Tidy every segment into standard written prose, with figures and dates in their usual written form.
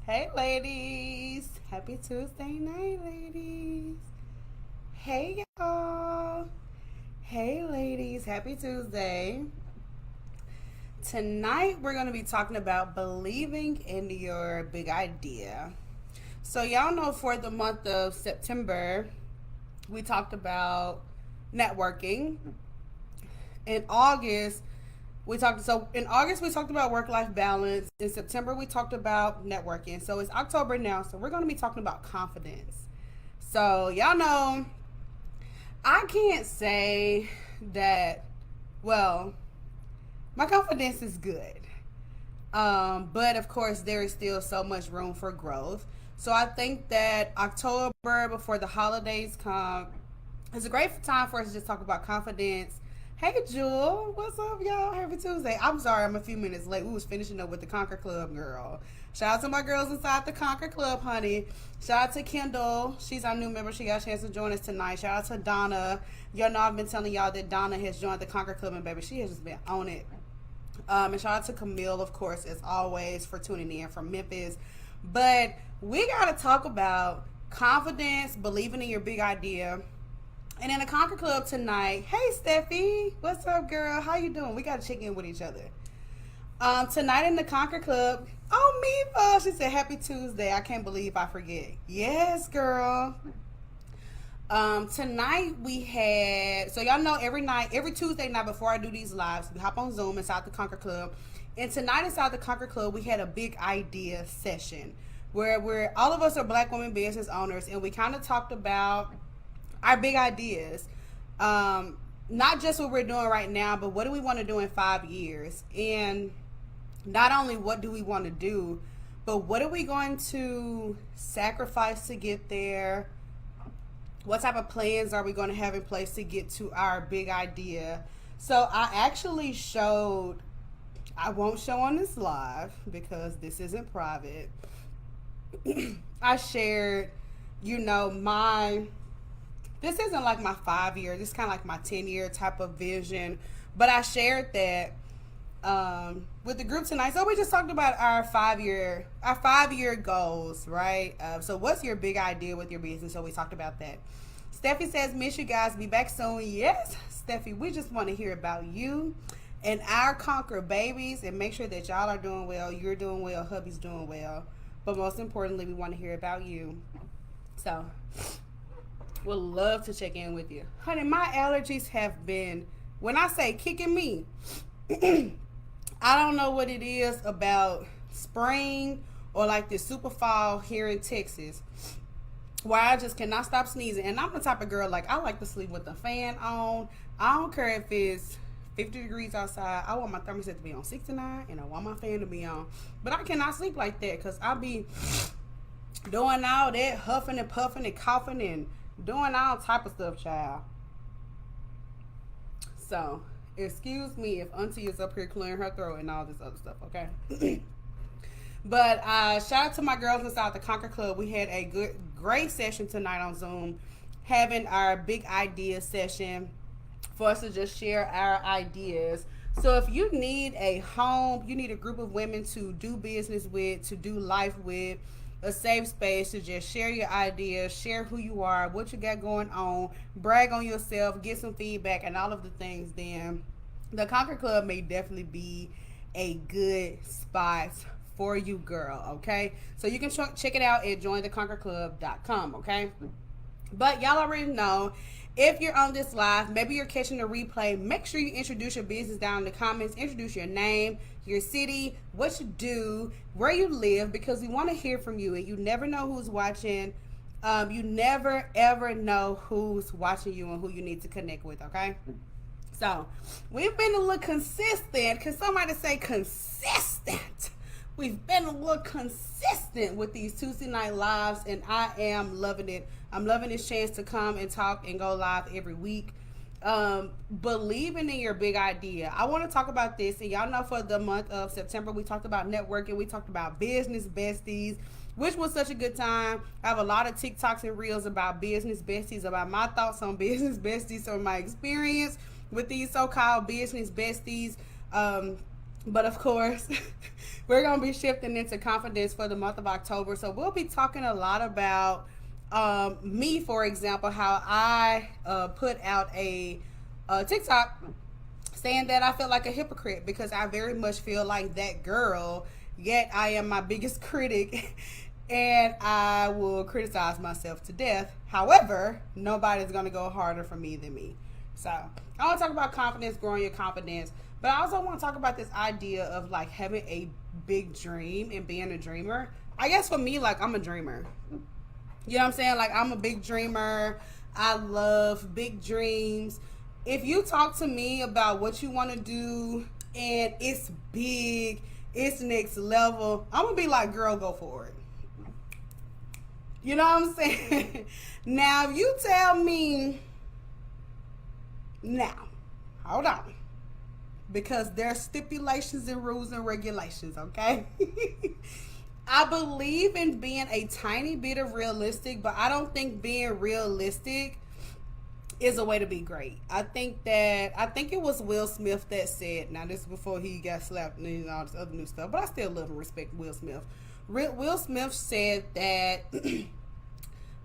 Hey, ladies. Happy Tuesday night, ladies. Hey, y'all. Hey, ladies. Happy Tuesday. Tonight, we're going to be talking about believing in your big idea. So, y'all know for the month of September, we talked about networking. In August, we talked about work life balance. In September we talked about networking. So it's October now, so we're going to be talking about confidence. So y'all know I can't say that, well, my confidence is good. But of course there is still so much room for growth. So I think that October before the holidays come is a great time for us to just talk about confidence. Hey Jewel, what's up, y'all? Happy Tuesday. I'm sorry I'm a few minutes late. We was finishing up with the Conquer Club, girl. Shout out to my girls inside the Conquer Club, honey. Shout out to Kendall. She's our new member. She got a chance to join us tonight. Shout out to Donna. Y'all know I've been telling y'all that Donna has joined the Conquer Club, and baby, she has just been on it. And shout out to Camille, of course, as always, for tuning in from Memphis. But we got to talk about confidence, believing in your big idea. And in the Conquer Club tonight, hey Steffi, what's up, girl? How you doing? We got to check in with each other. Tonight in the Conquer Club, oh, Mifa, she said, happy Tuesday. I can't believe I forget. Yes, girl. Tonight we had, so y'all know every Tuesday night before I do these lives, we hop on Zoom inside the Conquer Club. And tonight inside the Conquer Club, we had a big idea session where all of us are Black women business owners, and we kind of talked about our big ideas. Not just what we're doing right now, but what do we want to do in 5 years? And not only what do we want to do, but what are we going to sacrifice to get there? What type of plans are we going to have in place to get to our big idea? So I actually showed, I won't show on this live because this isn't private. I shared, this isn't like my 5 year, this is kind of like my 10-year type of vision. But I shared that with the group tonight. So we just talked about our 5 year goals, right? So what's your big idea with your business? So we talked about that. Steffi says, miss you guys, be back soon. Yes, Steffi, we just want to hear about you and our Conquer babies, and make sure that y'all are doing well, you're doing well, hubby's doing well. But most importantly, we want to hear about you. So would love to check in with you. Honey, my allergies have been, when I say kicking me, I don't know what it is about spring or like this super fall here in Texas where I just cannot stop sneezing. And I'm the type of girl, like, I like to sleep with the fan on. I don't care if it's 50 degrees outside. I want my thermostat to be on 69 and I want my fan to be on. But I cannot sleep like that because I'll be doing all that huffing and puffing and coughing and doing all type of stuff, child. So, excuse me if Auntie is up here clearing her throat and all this other stuff, okay? But shout out to my girls inside the Conquer Club. We had a great session tonight on Zoom, having our big idea session for us to just share our ideas. So if you need a home, you need a group of women to do business with, to do life with, a safe space to just share your ideas, share who you are, what you got going on, brag on yourself, get some feedback, and all of the things, then the Conquer Club may definitely be a good spot for you, girl, okay? So you can check it out at jointheconquerclub.com, okay? But y'all already know, if you're on this live, maybe you're catching the replay, make sure you introduce your business down in the comments. Introduce your name, your city, what you do, where you live, because we want to hear from you. And you never know who's watching. You never, ever know who's watching you and who you need to connect with, okay? So, we've been a little consistent. Can somebody say consistent? We've been a little consistent with these Tuesday night lives, and I am loving it. I'm loving this chance to come and talk and go live every week. Believing in your big idea. I want to talk about this, and y'all know for the month of September, we talked about networking. We talked about business besties, which was such a good time. I have a lot of TikToks and Reels about business besties, about my thoughts on business besties, so my experience with these so-called business besties. But of course, we're going to be shifting into confidence for the month of October. So we'll be talking a lot about me, for example, how I put out a TikTok saying that I feel like a hypocrite because I very much feel like that girl, yet I am my biggest critic and I will criticize myself to death. However, nobody's going to go harder for me than me. So I want to talk about confidence, growing your confidence, but I also want to talk about this idea of like having a big dream and being a dreamer. I guess for me, like I'm a dreamer. You know what I'm saying? Like I'm a big dreamer. I love big dreams. If you talk to me about what you want to do and it's big, it's next level, I'm going to be like, girl, go for it. You know what I'm saying? Now, if you tell me, now, hold on. Because there's stipulations and rules and regulations, okay? I believe in being a tiny bit of realistic, but I don't think being realistic is a way to be great. I think it was Will Smith that said, now this is before he got slapped and all this other new stuff, but I still love and respect Will Smith. Will Smith said that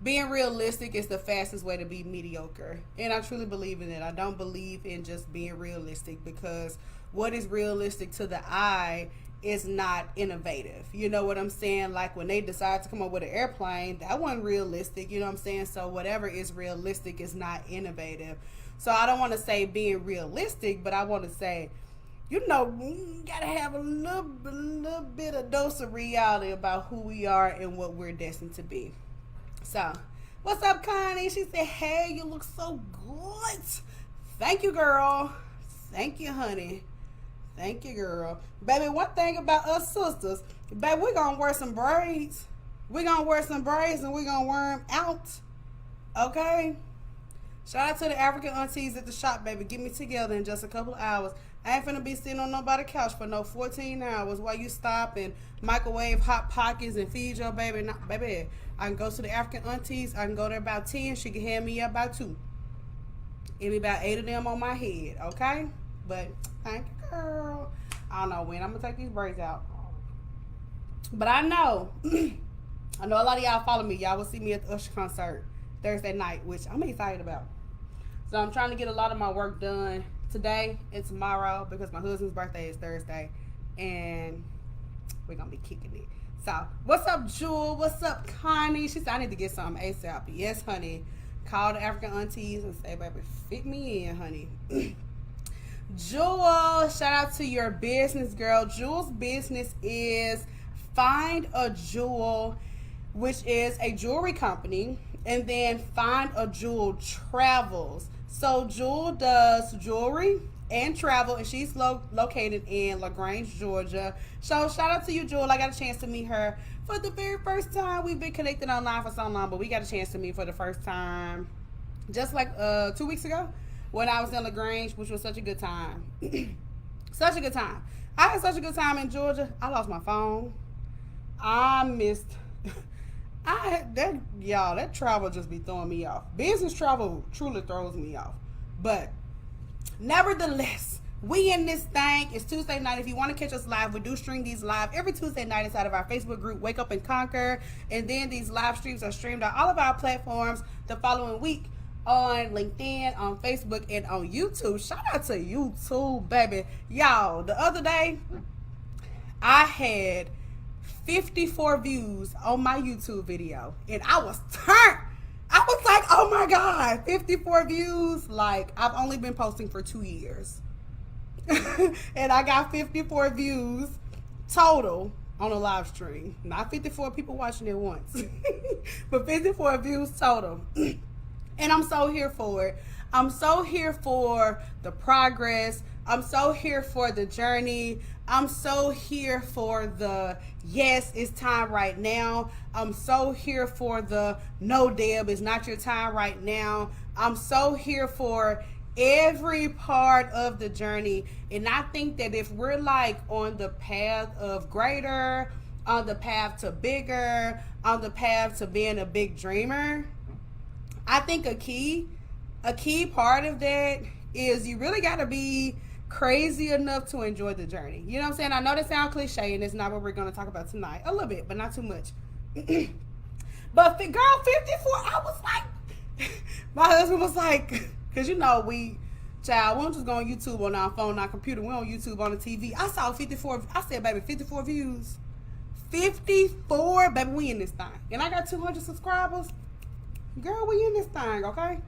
being realistic is the fastest way to be mediocre. And I truly believe in it. I don't believe in just being realistic because what is realistic to the eye is not innovative. You know what I'm saying? Like when they decided to come up with an airplane, that wasn't realistic. You know what I'm saying? So whatever is realistic is not innovative. So I don't want to say being realistic, but I want to say, you know, you gotta have a little bit of dose of reality about who we are and what we're destined to be. So, what's up, Connie? She said, hey, you look so good. Thank you, girl. Thank you, honey. Thank you, girl. Baby, one thing about us sisters, baby, we're going to wear some braids. We're going to wear some braids and we're going to wear them out. Okay? Shout out to the African aunties at the shop, baby. Get me together in just a couple of hours. I ain't finna be sitting on nobody's couch for no 14 hours while you stop and microwave Hot Pockets and feed your baby. No, baby, I can go to the African aunties. I can go there about 10. She can hand me about 2. It'll be about 8 of them on my head, okay? But thank you, girl. I don't know when I'm going to take these braids out. But I know a lot of y'all follow me. Y'all will see me at the Usher concert Thursday night, which I'm excited about. So I'm trying to get a lot of my work done today and tomorrow because my husband's birthday is Thursday and we're gonna be kicking it. So what's up, Jewel? What's up, Connie? She said I need to get something ASAP. Yes, honey. Call the African aunties and say, baby, fit me in, honey. Jewel, shout out to your business, girl. Jewel's business is Find a Jewel, which is a jewelry company, and then Find a Jewel travels. So Jewel does jewelry and travel, and she's located in LaGrange, Georgia. So shout out to you, Jewel. I got a chance to meet her for the very first time. We've been connected online for so long, but we got a chance to meet for the first time just like 2 weeks ago when I was in LaGrange, which was such a good time. Such a good time. I had such a good time in Georgia. I lost my phone. I missed... that travel just be throwing me off. Business travel truly throws me off. But nevertheless, we in this thing. It's Tuesday night. If you want to catch us live, we do stream these live every Tuesday night inside of our Facebook group, Wake Up and Conquer. And then these live streams are streamed on all of our platforms the following week on LinkedIn, on Facebook, and on YouTube. Shout out to YouTube, baby. Y'all, the other day, I had 54 views on my YouTube video, and I was turned. I was like, oh my God, 54 views. Like, I've only been posting for 2 years. And I got 54 views total on a live stream. Not 54 people watching it once, but 54 views total. And I'm so here for it. I'm so here for the progress. I'm so here for the journey. I'm so here for the, yes, it's time right now. I'm so here for the, no, Deb, it's not your time right now. I'm so here for every part of the journey. And I think that if we're like on the path of greater, on the path to bigger, on the path to being a big dreamer, I think a key part of that is you really got to be crazy enough to enjoy the journey. You know what I'm saying? I know that sounds cliche, and it's not what we're going to talk about tonight. A little bit, but not too much. But girl, 54, I was like, my husband was like, because we don't just go on YouTube on our phone, our computer. We on YouTube on the TV. I saw 54. I said, baby, 54 views. 54, baby, we in this thing. And I got 200 subscribers. Girl, we in this thing, okay?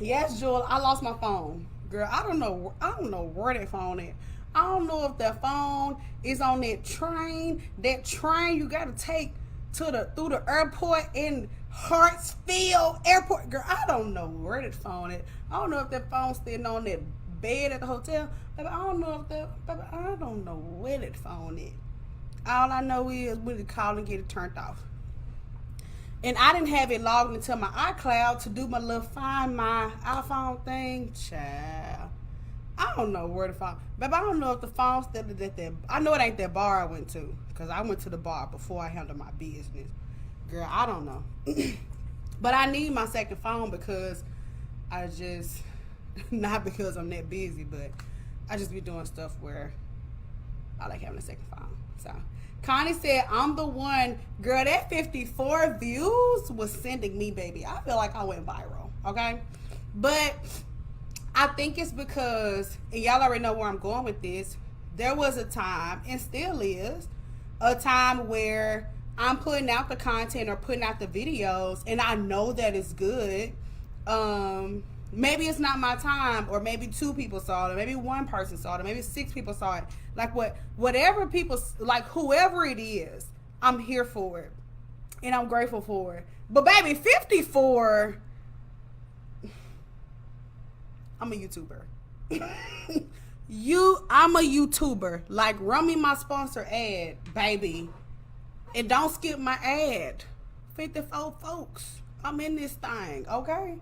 Yes, Jewel, I lost my phone. Girl, I don't know where that phone is. I don't know if that phone is on that train. That train you gotta take through the airport in Hartsfield Airport. Girl, I don't know where that phone is. I don't know if that phone's sitting on that bed at the hotel. Baby, I don't know where that phone is. All I know is we need to call and get it turned off. And I didn't have it logged into my iCloud to do my little find my iPhone thing. Child, I don't know where the phone. Baby, I don't know if the phone's still at that. I know it ain't that bar I went to, because I went to the bar before I handled my business. Girl, I don't know. But I need my second phone because I just, not because I'm that busy, but I just be doing stuff where I like having a second phone. So Connie said, I'm the one. Girl, that 54 views was sending me, baby. I feel like I went viral, okay? But I think it's because, and y'all already know where I'm going with this, there was a time, and still is, a time where I'm putting out the content or putting out the videos, and I know that it's good. Maybe it's not my time, or maybe 2 people saw it, or maybe 1 person saw it, or maybe 6 people saw it. Like whatever people, like whoever it is, I'm here for it, and I'm grateful for it. But baby, 54, I'm a YouTuber. I'm a YouTuber. Like, run me my sponsor ad, baby, and don't skip my ad. 54 folks, I'm in this thing, okay?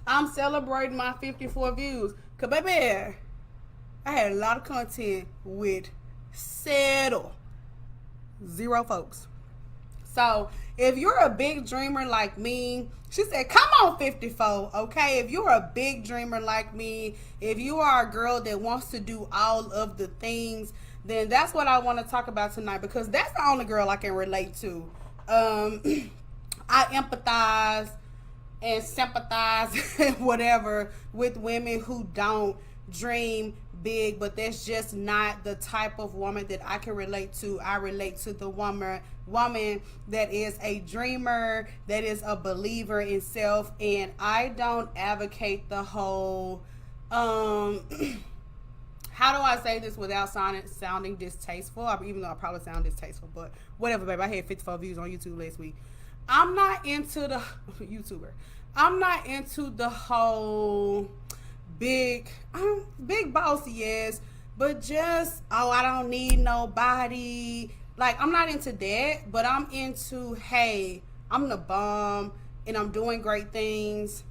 I'm celebrating my 54 views. Cause baby, I had a lot of content with 0 folks. So if you're a big dreamer like me, she said, come on 54, okay? If you're a big dreamer like me, if you are a girl that wants to do all of the things, then that's what I want to talk about tonight, because that's the only girl I can relate to. I empathize and sympathize whatever with women who don't dream big, but that's just not the type of woman that I can relate to. I relate to the woman that is a dreamer, that is a believer in self, and I don't advocate the whole how do I say this without sounding distasteful? Even though I probably sound distasteful, but whatever, baby. I had 54 views on YouTube last week. I'm not into the YouTuber. I'm not into the whole big boss, yes, but just, I don't need nobody. Like, I'm not into that, but I'm into, hey, I'm the bomb and I'm doing great things.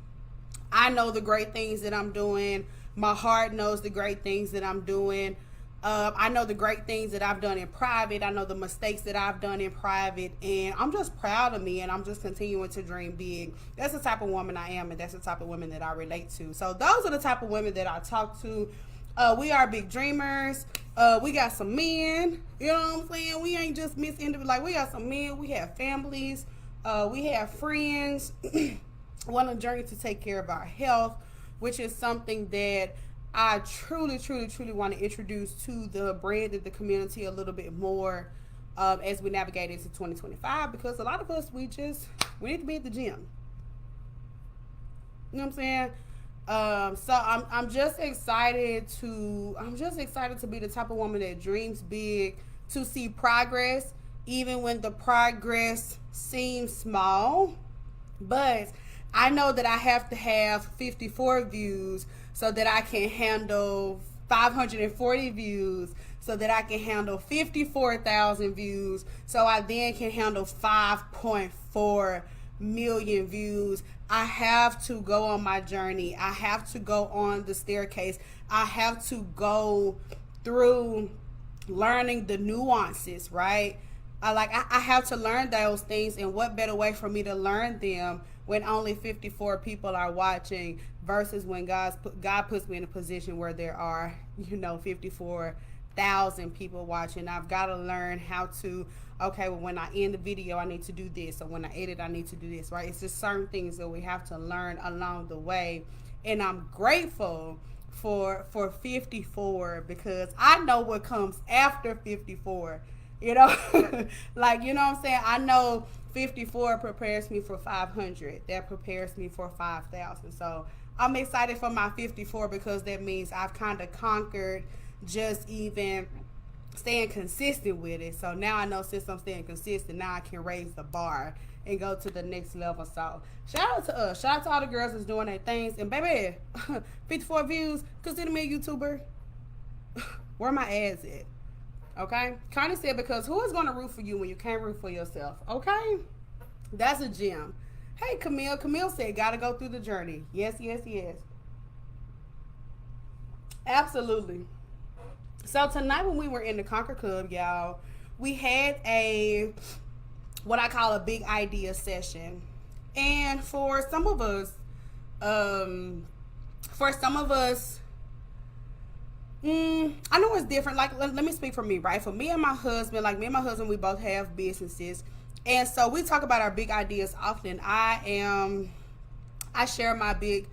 I know the great things that I'm doing. My heart knows the great things that I'm doing. I know the great things that I've done in private. I know the mistakes that I've done in private, and I'm just proud of me, and I'm just continuing to dream big. That's the type of woman I am, and that's the type of women that I relate to. So those are the type of women that I talk to. We are big dreamers. We got some men, you know what I'm saying? We ain't just Miss Individual. Like, we got some men. We have families. We have friends. We're on a journey to take care of our health, which is something that I truly want to introduce to the brand and the community a little bit more as we navigate into 2025, because a lot of us, we need to be at the gym. You know what I'm saying? So I'm just excited to be the type of woman that dreams big, to see progress, even when the progress seems small. But I know that I have to have 54 views so that I can handle 540 views, so that I can handle 54,000 views, so I then can handle 5.4 million views. I have to go on my journey. I have to go on the staircase. I have to go through learning the nuances, right? I have to learn those things, and what better way for me to learn them when only 54 people are watching versus when God puts me in a position where there are, 54,000 people watching. I've got to learn how to, okay, well, when I end the video, I need to do this. Or when I edit, I need to do this, right? It's just certain things that we have to learn along the way. And I'm grateful for 54 because I know what comes after 54. Like, you know what I'm saying? I know 54 prepares me for 500. That prepares me for 5,000. So I'm excited for my 54 because that means I've kind of conquered just even staying consistent with it. So now I know since I'm staying consistent, now I can raise the bar and go to the next level. So shout out to us. Shout out to all the girls that's doing their things. And baby, 54 views, consider me a YouTuber. Where my ads at? Okay? Connie said, because who is going to root for you when you can't root for yourself? Okay? That's a gem. Hey, Camille. Camille said, gotta go through the journey. Yes, yes, yes. Absolutely. So tonight when we were in the Conquer Club, y'all, we had what I call a big idea session. And for some of us, I know it's different. Like, let me speak for me, right? For me and my husband, we both have businesses. And so we talk about our big ideas often. I share my big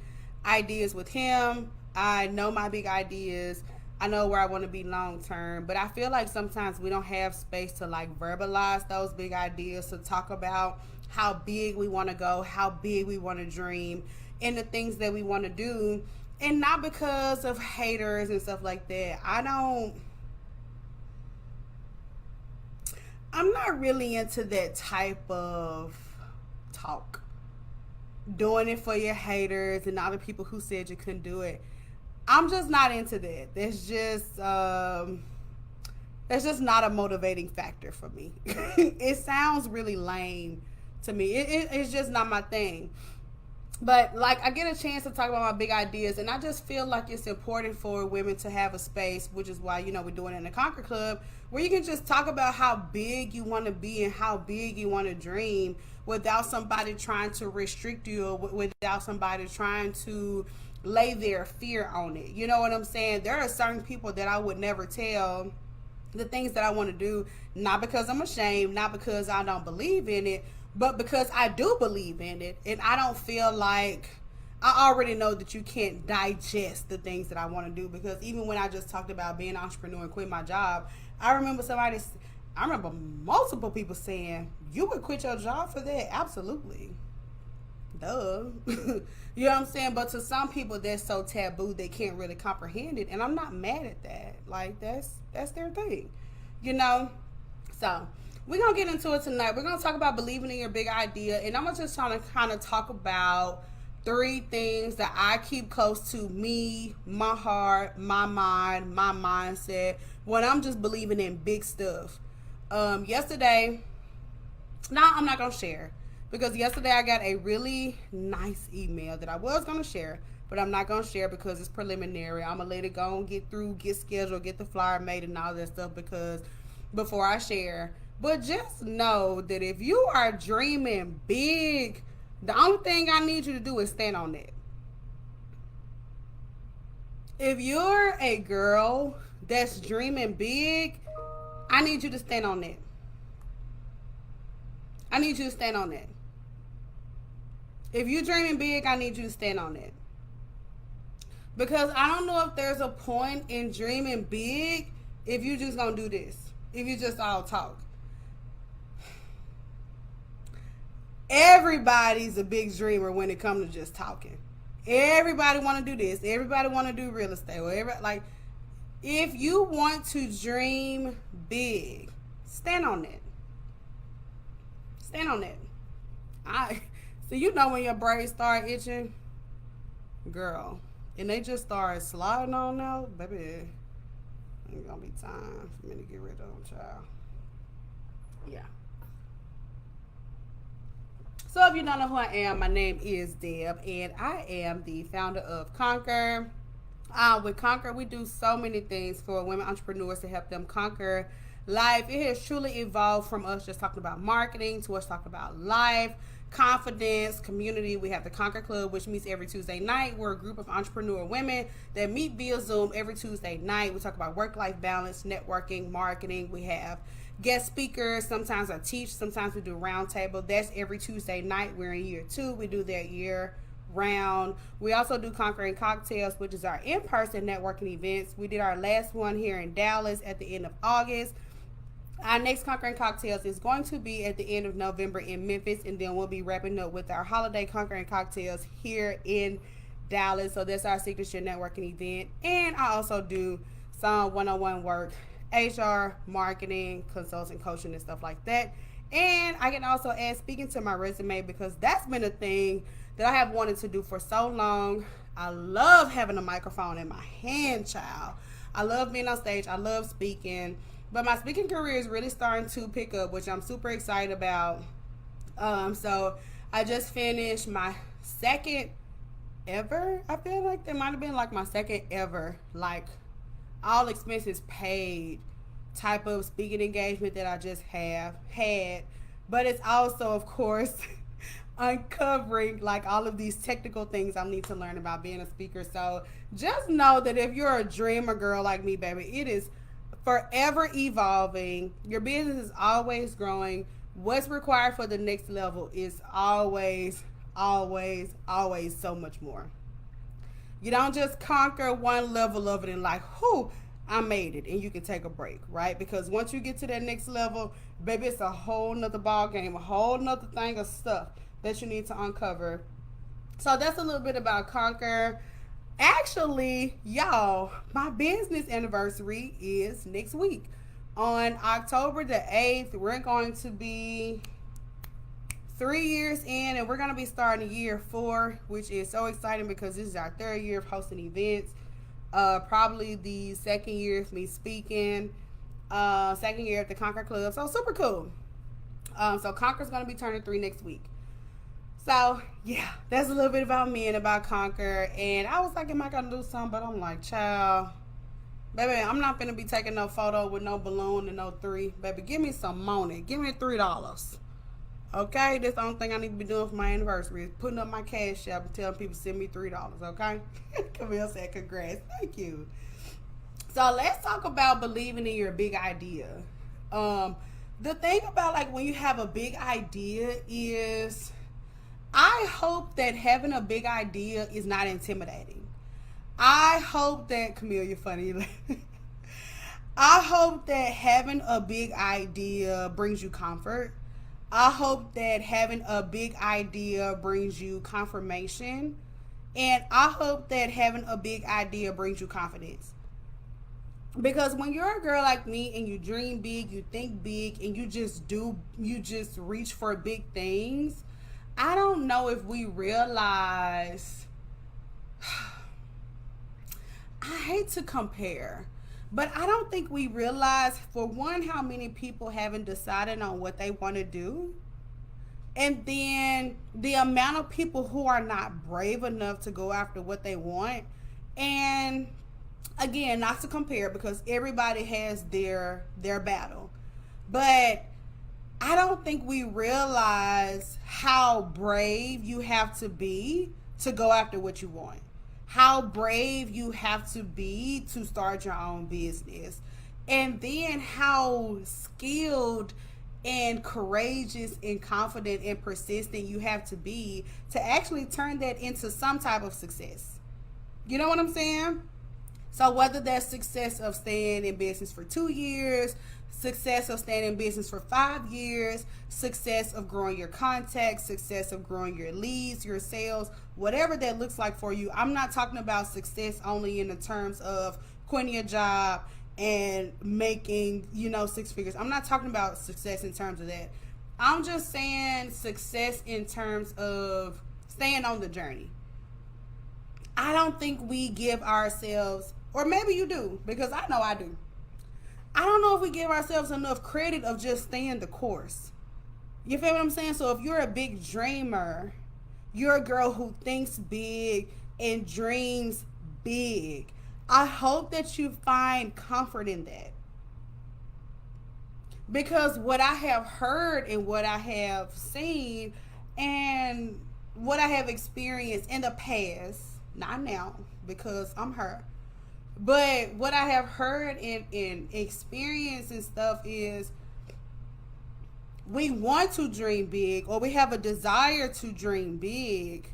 ideas with him. I know my big ideas. I know where I want to be long term. But I feel like sometimes we don't have space to like verbalize those big ideas, to talk about how big we want to go, how big we want to dream, and the things that we want to do. And not because of haters and stuff like that. I'm not really into that type of talk. Doing it for your haters and all the people who said you couldn't do it. I'm just not into that. That's just not a motivating factor for me. It sounds really lame to me. It's just not my thing. But like, I get a chance to talk about my big ideas, and I just feel like it's important for women to have a space, which is why, we're doing it in the Conquer Club, where you can just talk about how big you want to be and how big you want to dream without somebody trying to restrict you, or without somebody trying to lay their fear on it. You know what I'm saying? There are certain people that I would never tell the things that I want to do, not because I'm ashamed, not because I don't believe in it, but because I do believe in it. And I don't feel like, I already know that you can't digest the things that I want to do. Because even when I just talked about being an entrepreneur and quit my job, I remember multiple people saying, you would quit your job for that? Absolutely. Duh. You know what I'm saying? But to some people, that's so taboo, they can't really comprehend it. And I'm not mad at that. Like, that's their thing. So we're going to get into it tonight. We're going to talk about believing in your big idea. And I'm just trying to kind of talk about 3 things that I keep close to me, my heart, my mind, my mindset, when I'm just believing in big stuff. Yesterday, I'm not going to share. Because yesterday I got a really nice email that I was going to share. But I'm not going to share because it's preliminary. I'm going to let it go and get scheduled, get the flyer made and all that stuff before I share. But just know that if you are dreaming big, the only thing I need you to do is stand on that. If you're a girl that's dreaming big, I need you to stand on that. I need you to stand on that. If you're dreaming big, I need you to stand on that. Because I don't know if there's a point in dreaming big if you just gonna do this. If you just all talk. Everybody's a big dreamer when it comes to just talking. Everybody want to do this. Everybody want to do real estate. If you want to dream big, stand on that. Stand on that. So when your braids start itching, girl, and they just start sliding on out, baby, ain't gonna be time for me to get rid of them, child. Yeah. So if you don't know who I am, my name is Deb, and I am the founder of Conquer. With Conquer, we do so many things for women entrepreneurs to help them conquer life. It has truly evolved from us just talking about marketing to us talking about life confidence, community. We have the Conquer Club, which meets every Tuesday night. We're a group of entrepreneur women that meet via Zoom every Tuesday night. We talk about work-life balance, networking, marketing. We have guest speakers. Sometimes I teach, sometimes we do roundtable. That's every Tuesday night. We're in year 2. We do that year round. We also do Conquering Cocktails, which is our in-person networking events. We did our last one here in Dallas at the end of August. Our next Conquering Cocktails is going to be at the end of November in Memphis, and then we'll be wrapping up with our holiday Conquering Cocktails here in Dallas. So that's our signature networking event. And I also do some one-on-one work, HR, marketing, consulting, coaching, and stuff like that. And I can also add speaking to my resume, because that's been a thing that I have wanted to do for so long. I love having a microphone in my hand, child. I love being on stage. I love speaking. But my speaking career is really starting to pick up, which I'm super excited about. So I just finished my second ever, I feel like that might have been like my second ever, like all expenses paid type of speaking engagement that I just have had. But it's also, of course, uncovering like all of these technical things I need to learn about being a speaker. So just know that if you're a dreamer girl like me, baby, it is forever evolving. Your business is always growing. What's required for the next level is always so much more. You don't just conquer one level of it and like, whoo, I made it, and you can take a break, right? Because once you get to that next level, baby, it's a whole nother ball game, a whole nother thing of stuff that you need to uncover. So that's a little bit about Conquer. Actually, y'all, my business anniversary is next week. On October the 8th, we're going to be 3 years in, and we're going to be starting year 4, which is so exciting because this is our 3rd year of hosting events. Probably the 2nd year of me speaking, 2nd year at the Conquer Club. So super cool. So Conquer's going to be turning 3 next week. So, yeah, that's a little bit about me and about Conquer. And I was like, am I going to do something? But I'm like, child, baby, I'm not going to be taking no photo with no balloon and no 3. Baby, give me some money. Give me $3. Okay? That's the only thing I need to be doing for my anniversary is putting up my cash app and telling people to send me $3. Okay? Camille said, congrats. Thank you. So, let's talk about believing in your big idea. The thing about, like, when you have a big idea is, I hope that having a big idea is not intimidating. I hope that, Camille, you're funny. I hope that having a big idea brings you comfort. I hope that having a big idea brings you confirmation. And I hope that having a big idea brings you confidence. Because when you're a girl like me and you dream big, you think big, and you just reach for big things, I don't know if we realize, I hate to compare, but I don't think we realize, for one, how many people haven't decided on what they want to do. And then the amount of people who are not brave enough to go after what they want. And again, not to compare, because everybody has their battle. But I don't think we realize how brave you have to be to go after what you want. How brave you have to be to start your own business. And then how skilled and courageous and confident and persistent you have to be to actually turn that into some type of success. You know what I'm saying? So whether that's success of staying in business for 2 years, success of staying in business for 5 years, success of growing your contacts, success of growing your leads, your sales, whatever that looks like for you. I'm not talking about success only in the terms of quitting your job and making, 6 figures. I'm not talking about success in terms of that. I'm just saying success in terms of staying on the journey. I don't think we give ourselves, or maybe you do, because I know I do. I don't know if we give ourselves enough credit of just staying the course. You feel what I'm saying? So if you're a big dreamer, you're a girl who thinks big and dreams big, I hope that you find comfort in that. Because what I have heard and what I have seen, And what I have experienced in the past, not now because I'm her, but what I have heard and experienced and stuff is we want to dream big or we have a desire to dream big,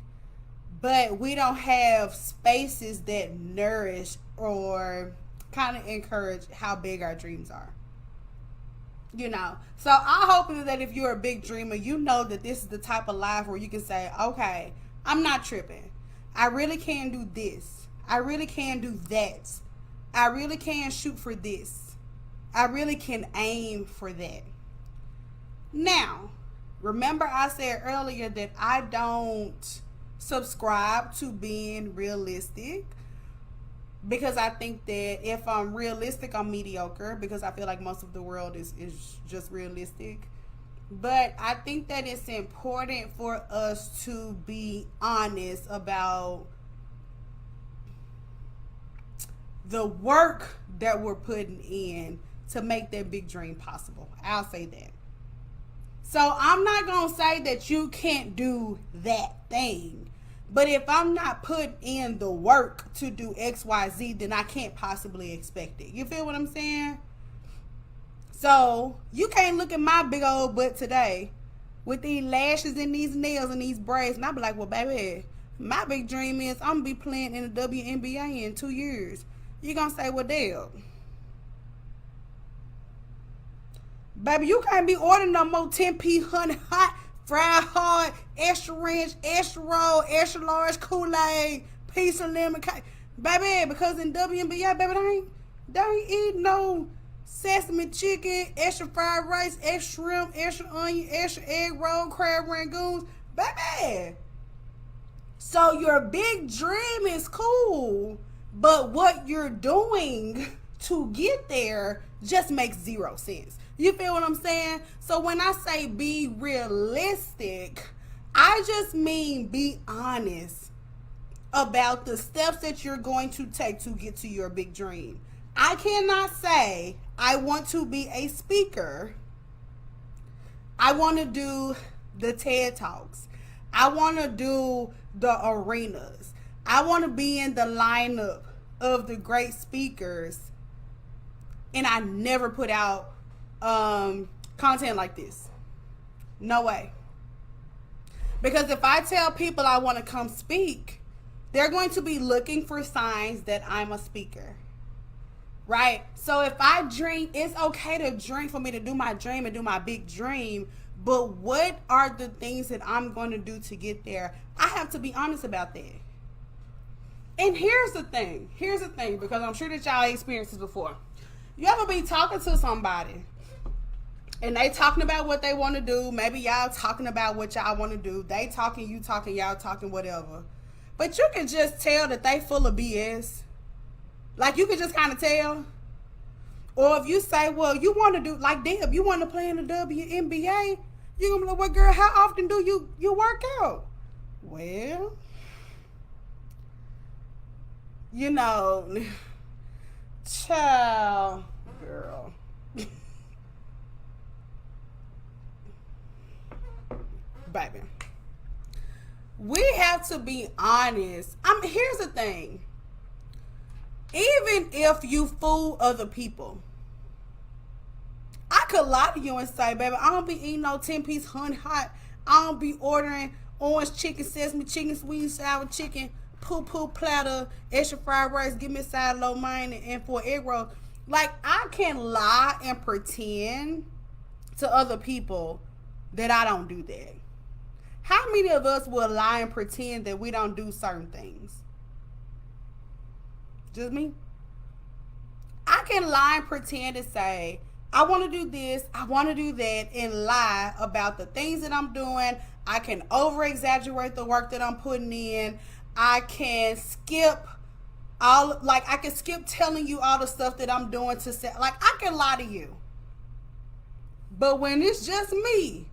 but we don't have spaces that nourish or kind of encourage how big our dreams are. You know, so I hope that if you're a big dreamer, you know that this is the type of life where you can say, okay, I'm not tripping. I really can do this. I really can do that. I really can shoot for this. I really can aim for that. Now, remember I said earlier that I don't subscribe to being realistic because I think that if I'm realistic, I'm mediocre because I feel like most of the world is just realistic. But I think that it's important for us to be honest about the work that we're putting in to make that big dream possible. I'll say that. So I'm not going to say that you can't do that thing. But if I'm not putting in the work to do XYZ, then I can't possibly expect it. You feel what I'm saying? So you can't look at my big old butt today with these lashes and these nails and these braids. And I'll be like, well, baby, my big dream is I'm going to be playing in the WNBA in 2 years. You're going to say, well, Dale, baby, you can't be ordering no more 10-piece honey hot, fried hard, extra ranch, extra roll, extra large Kool-Aid, piece of lemon cake. Baby, because in WNBA, baby, they ain't eat no sesame chicken, extra fried rice, extra shrimp, extra onion, extra egg roll, crab rangoons. Baby. So your big dream is cool, but what you're doing to get there just makes zero sense. You feel what I'm saying? So when I say be realistic, I just mean be honest about the steps that you're going to take to get to your big dream. I cannot say I want to be a speaker. I want to do the TED Talks. I want to do the arenas. I want to be in the lineup of the great speakers. And I never put out content like this. No way. Because if I tell people I want to come speak, they're going to be looking for signs that I'm a speaker. Right? So if I dream, it's okay to dream for me to do my dream and do my big dream. But what are the things that I'm going to do to get there? I have to be honest about that. And here's the thing, because I'm sure that y'all experienced this before. You ever be talking to somebody and they talking about what they want to do? Maybe y'all talking about what y'all want to do. They talking, you talking, y'all talking, whatever. But you can just tell that they full of BS. Like you can just kind of tell. Or if you say, well, you want to do, like Deb, you want to play in the WNBA, you're going to be like, well, girl, how often do you work out? Well, you know, child, girl. Baby. We have to be honest. Here's the thing. Even if you fool other people, I could lie to you and say, baby, I don't be eating no 10-piece honey hot. I don't be ordering orange chicken, sesame chicken, sweet and sour chicken, poo-poo platter, extra fried rice, give me a side low mine and 4 egg rolls. Like, I can lie and pretend to other people that I don't do that. How many of us will lie and pretend that we don't do certain things? Just me? I can lie and pretend and say, I want to do this, I want to do that, and lie about the things that I'm doing. I can over-exaggerate the work that I'm putting in. I can skip telling you all the stuff that I'm doing to say, like, I can lie to you. But when it's just me,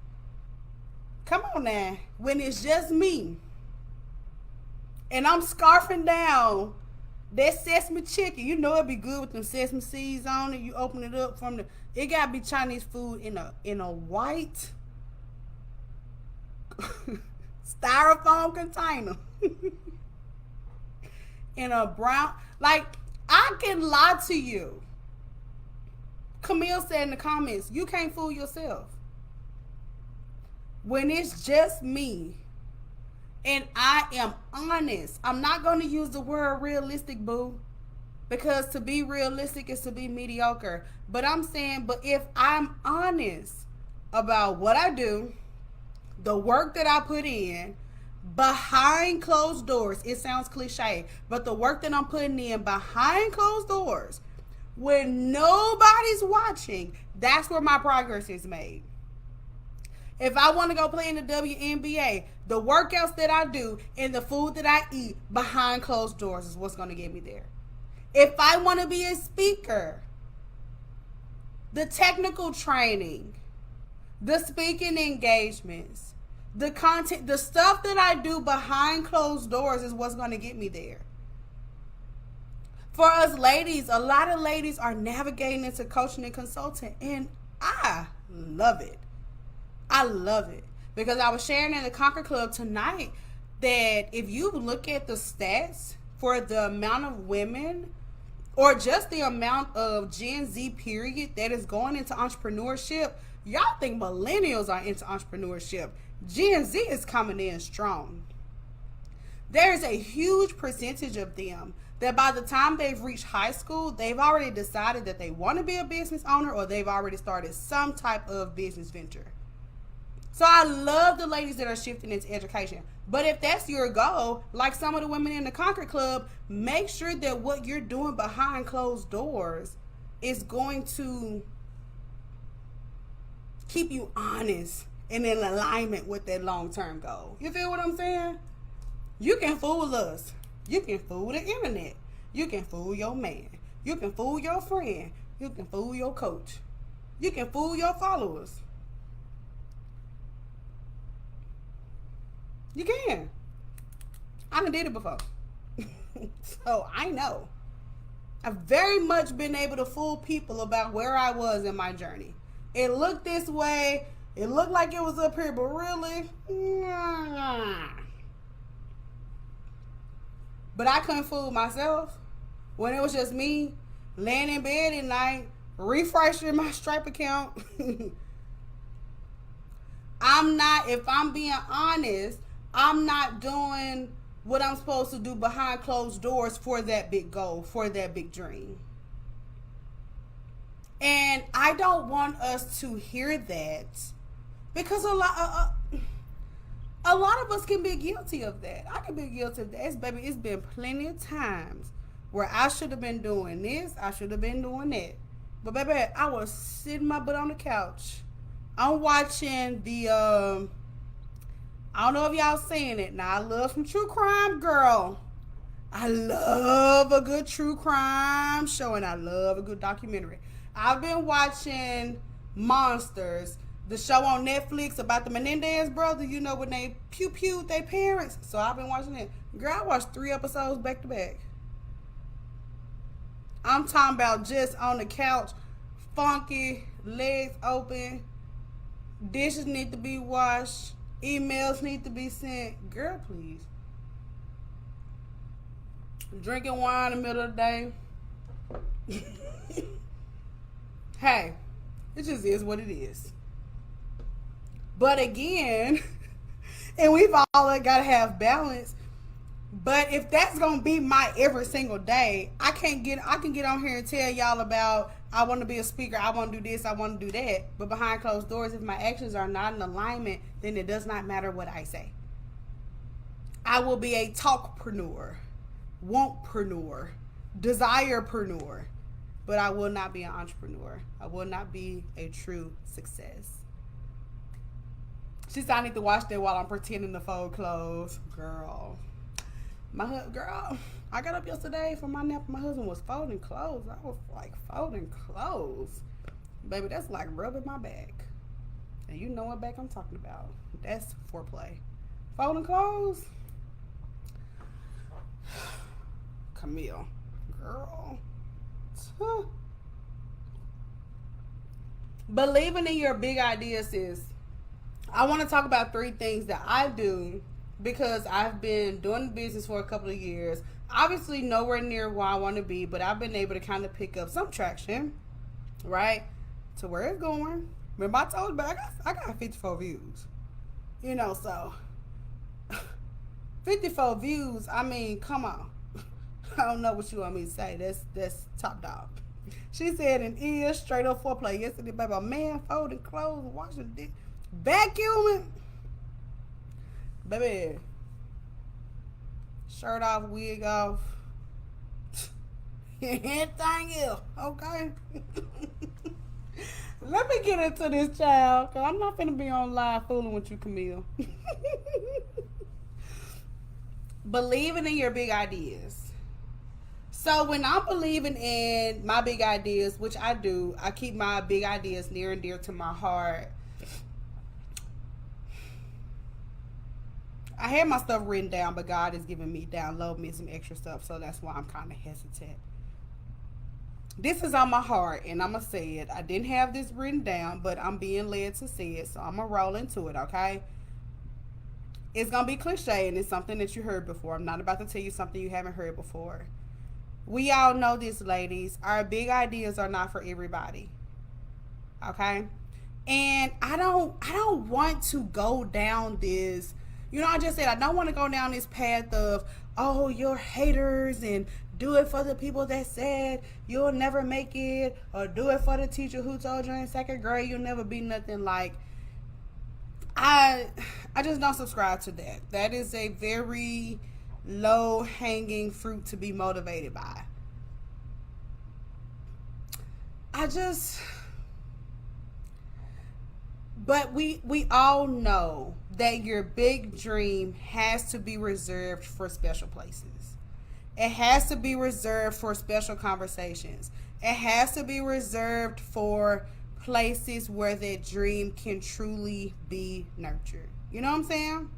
come on now, when it's just me, and I'm scarfing down that sesame chicken, you know it'd be good with them sesame seeds on it. You open it up it gotta be Chinese food in a white styrofoam container in a brown, like, I can lie to you. Camille said in the comments, you can't fool yourself. When it's just me and I am honest, I'm not going to use the word realistic, boo, because to be realistic is to be mediocre. But I'm saying, but if I'm honest about what I do, the work that I put in, behind closed doors, it sounds cliche, but the work that I'm putting in behind closed doors, when nobody's watching, that's where my progress is made. If I want to go play in the WNBA, the workouts that I do and the food that I eat behind closed doors is what's going to get me there. If I want to be a speaker, the technical training, the speaking engagements, the content, the stuff that I do behind closed doors is what's going to get me there. For us ladies, a lot of ladies are navigating into coaching and consulting, and I love it. I love it. Because I was sharing in the Conquer Club tonight that if you look at the stats for the amount of women or just the amount of Gen Z period that is going into entrepreneurship, y'all think millennials are into entrepreneurship. Gen Z is coming in strong. There's a huge percentage of them that by the time they've reached high school, they've already decided that they want to be a business owner or they've already started some type of business venture. So I love the ladies that are shifting into education. But if that's your goal, like some of the women in the Conquer Club, make sure that what you're doing behind closed doors is going to keep you honest and in alignment with that long-term goal. You feel what I'm saying? You can fool us. You can fool the internet. You can fool your man. You can fool your friend. You can fool your coach. You can fool your followers. You can. I done did it before. So I know. I've very much been able to fool people about where I was in my journey. It looked this way. It looked like it was up here, but really, nah. But I couldn't fool myself when it was just me laying in bed at night, refreshing my Stripe account. If I'm being honest, I'm not doing what I'm supposed to do behind closed doors for that big goal, for that big dream. And I don't want us to hear that because a lot of us can be guilty of that. I can be guilty of that. Baby, it's been plenty of times where I should have been doing this, I should have been doing that. But baby, I was sitting my butt on the couch. I'm watching the I don't know if y'all seen it. Now, I love some true crime, girl. I love a good true crime show, and I love a good documentary. I've been watching Monsters, the show on Netflix about the Menendez brothers, you know, when they pew-pewed their parents. So I've been watching it. Girl, I watched 3 episodes back to back. I'm talking about just on the couch, funky, legs open, dishes need to be washed, emails need to be sent. Girl, please. Drinking wine in the middle of the day. Hey, it just is what it is. But again, and we've all got to have balance. But if that's going to be my every single day, I can get on here and tell y'all about I want to be a speaker, I want to do this, I want to do that. But behind closed doors, if my actions are not in alignment, then it does not matter what I say. I will be a talkpreneur, wantpreneur, desirepreneur, but I will not be an entrepreneur. I will not be a true success. She said I need to watch that while I'm pretending to fold clothes. Girl, I got up yesterday for my nap. My husband was folding clothes. I was like, folding clothes? Baby, that's like rubbing my back. And you know what back I'm talking about. That's foreplay. Folding clothes? Camille. Girl. Believing in your big ideas is I want to talk about 3 things that I do because I've been doing business for a couple of years. Obviously, nowhere near where I want to be, but I've been able to kind of pick up some traction, right, to where it's going. Remember, I told you, but I got 54 views. You know, so 54 views. I mean, come on. I don't know what you want me to say. That's top dog. She said an ear straight up foreplay yesterday, baby. A man folding clothes, washing dick, vacuuming, baby. Shirt off, wig off, anything else, okay? Let me get into this, child, because I'm not finna be on live fooling with you, Camille. Believing in your big ideas. So when I'm believing in my big ideas, which I do, I keep my big ideas near and dear to my heart. I had my stuff written down, but God is giving me, download me some extra stuff, so that's why I'm kind of hesitant. This is on my heart, and I'm going to say it. I didn't have this written down, but I'm being led to say it, so I'm going to roll into it, okay? It's going to be cliche, and it's something that you heard before. I'm not about to tell you something you haven't heard before. We all know this, ladies. Our big ideas are not for everybody, okay? And I don't want to go down this. You know, I just said I don't want to go down this path of, oh, you're haters and do it for the people that said you'll never make it, or do it for the teacher who told you in 2nd grade you'll never be nothing. Like, I just don't subscribe to that. That is a very low hanging fruit to be motivated by. But we all know that your big dream has to be reserved for special places. It has to be reserved for special conversations. It has to be reserved for places where that dream can truly be nurtured. You know what I'm saying?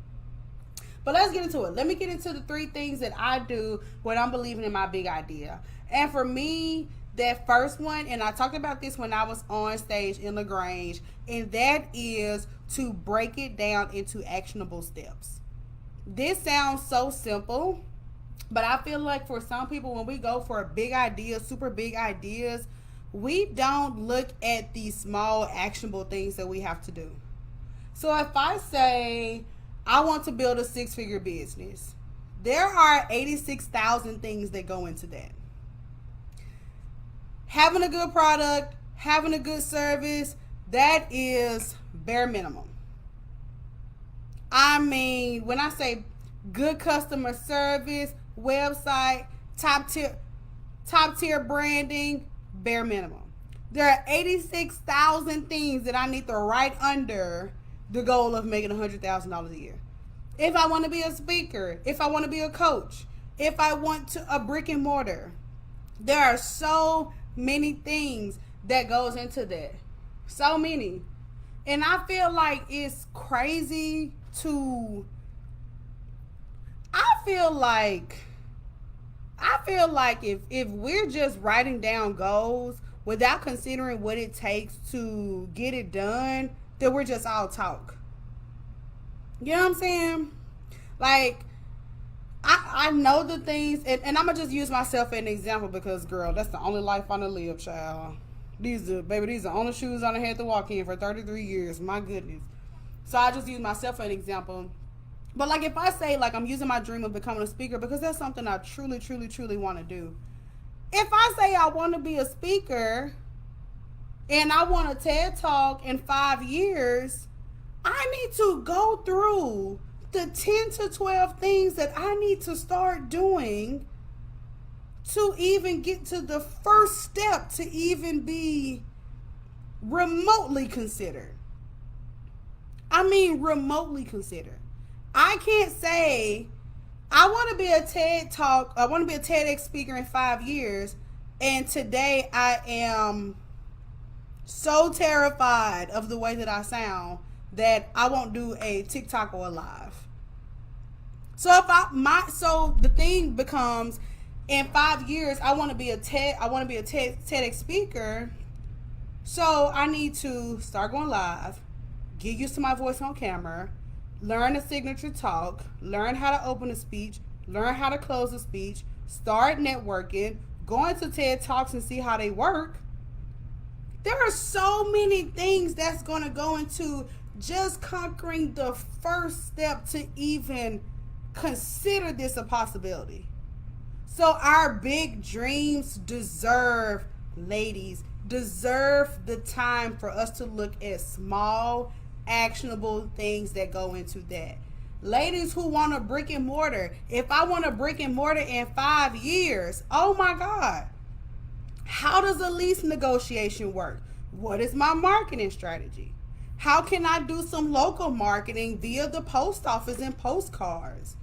But let's get into it. Let me get into the 3 things that I do when I'm believing in my big idea. And for me, that first one, and I talked about this when I was on stage in LaGrange, and that is to break it down into actionable steps. This sounds so simple, but I feel like for some people, when we go for a big idea, super big ideas, we don't look at these small actionable things that we have to do. So if I say, I want to build a 6-figure business, there are 86,000 things that go into that. Having a good product, having a good service, that is bare minimum. I mean, when I say good customer service, website, top tier branding, bare minimum. There are 86,000 things that I need to write under the goal of making $100,000 a year. If I want to be a speaker, if I want to be a coach, if I want to a brick and mortar, there are so many things that goes into that. So many. And I feel like it's crazy to, I feel like if we're just writing down goals without considering what it takes to get it done, then we're just all talk. You know what I'm saying? Like, I know the things, and I'm going to just use myself as an example because, girl, that's the only life I done live, child. These are the only shoes I done had to walk in for 33 years. My goodness. So I just use myself as an example. But, like, if I say, like, I'm using my dream of becoming a speaker because that's something I truly, truly, truly want to do. If I say I want to be a speaker and I want a TED Talk in 5 years, I need to go through the 10 to 12 things that I need to start doing to even get to the first step to even be remotely considered. I mean, remotely considered. I can't say I want to be a TED Talk, I want to be a TEDx speaker in 5 years, and today I am so terrified of the way that I sound that I won't do a TikTok or a live. So so the thing becomes, in 5 years I want to be a TEDx speaker. So I need to start going live, get used to my voice on camera, learn a signature talk, learn how to open a speech, learn how to close a speech, start networking, go into TED Talks and see how they work. There are so many things that's going to go into just conquering the first step to even consider this a possibility. So our big dreams deserve, ladies, deserve the time for us to look at small, actionable things that go into that. Ladies who want a brick and mortar, if I want a brick and mortar in 5 years, oh my God, how does a lease negotiation work? What is my marketing strategy? How can I do some local marketing via the post office and postcards?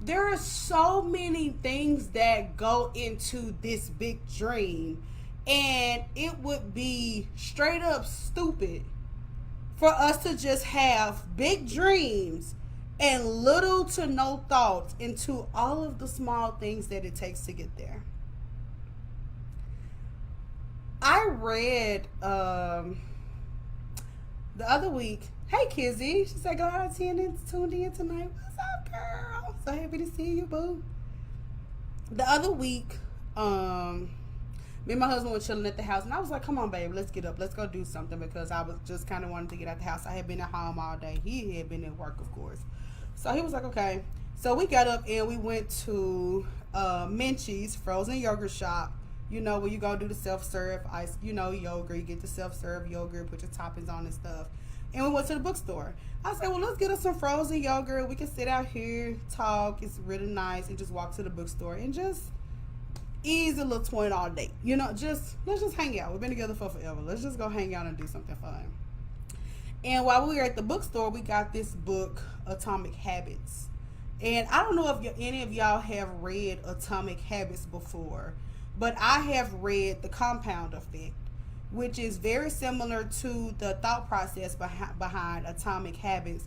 There are so many things that go into this big dream, and it would be straight up stupid for us to just have big dreams and little to no thoughts into all of the small things that it takes to get there. I read the other week, hey Kizzy, she said, go out tuned in tonight. What's up, girl? So happy to see you, boo. The other week, me and my husband were chilling at the house, and I was like, come on, babe, let's get up. Let's go do something, because I was just kind of wanting to get out the house. I had been at home all day. He had been at work, of course. So he was like, okay. So we got up, and we went to Menchie's frozen yogurt shop. You know, where you go do the self-serve ice, yogurt. You get the self-serve yogurt, put your toppings on and stuff. And we went to the bookstore. I said, well, let's get us some frozen yogurt. We can sit out here, talk. It's really nice. And just walk to the bookstore and just ease a little $20 date. Let's just hang out. We've been together for forever. Let's just go hang out and do something fun. And while we were at the bookstore, we got this book, Atomic Habits. And I don't know if any of y'all have read Atomic Habits before, but I have read The Compound Effect, which is very similar to the thought process behind Atomic Habits,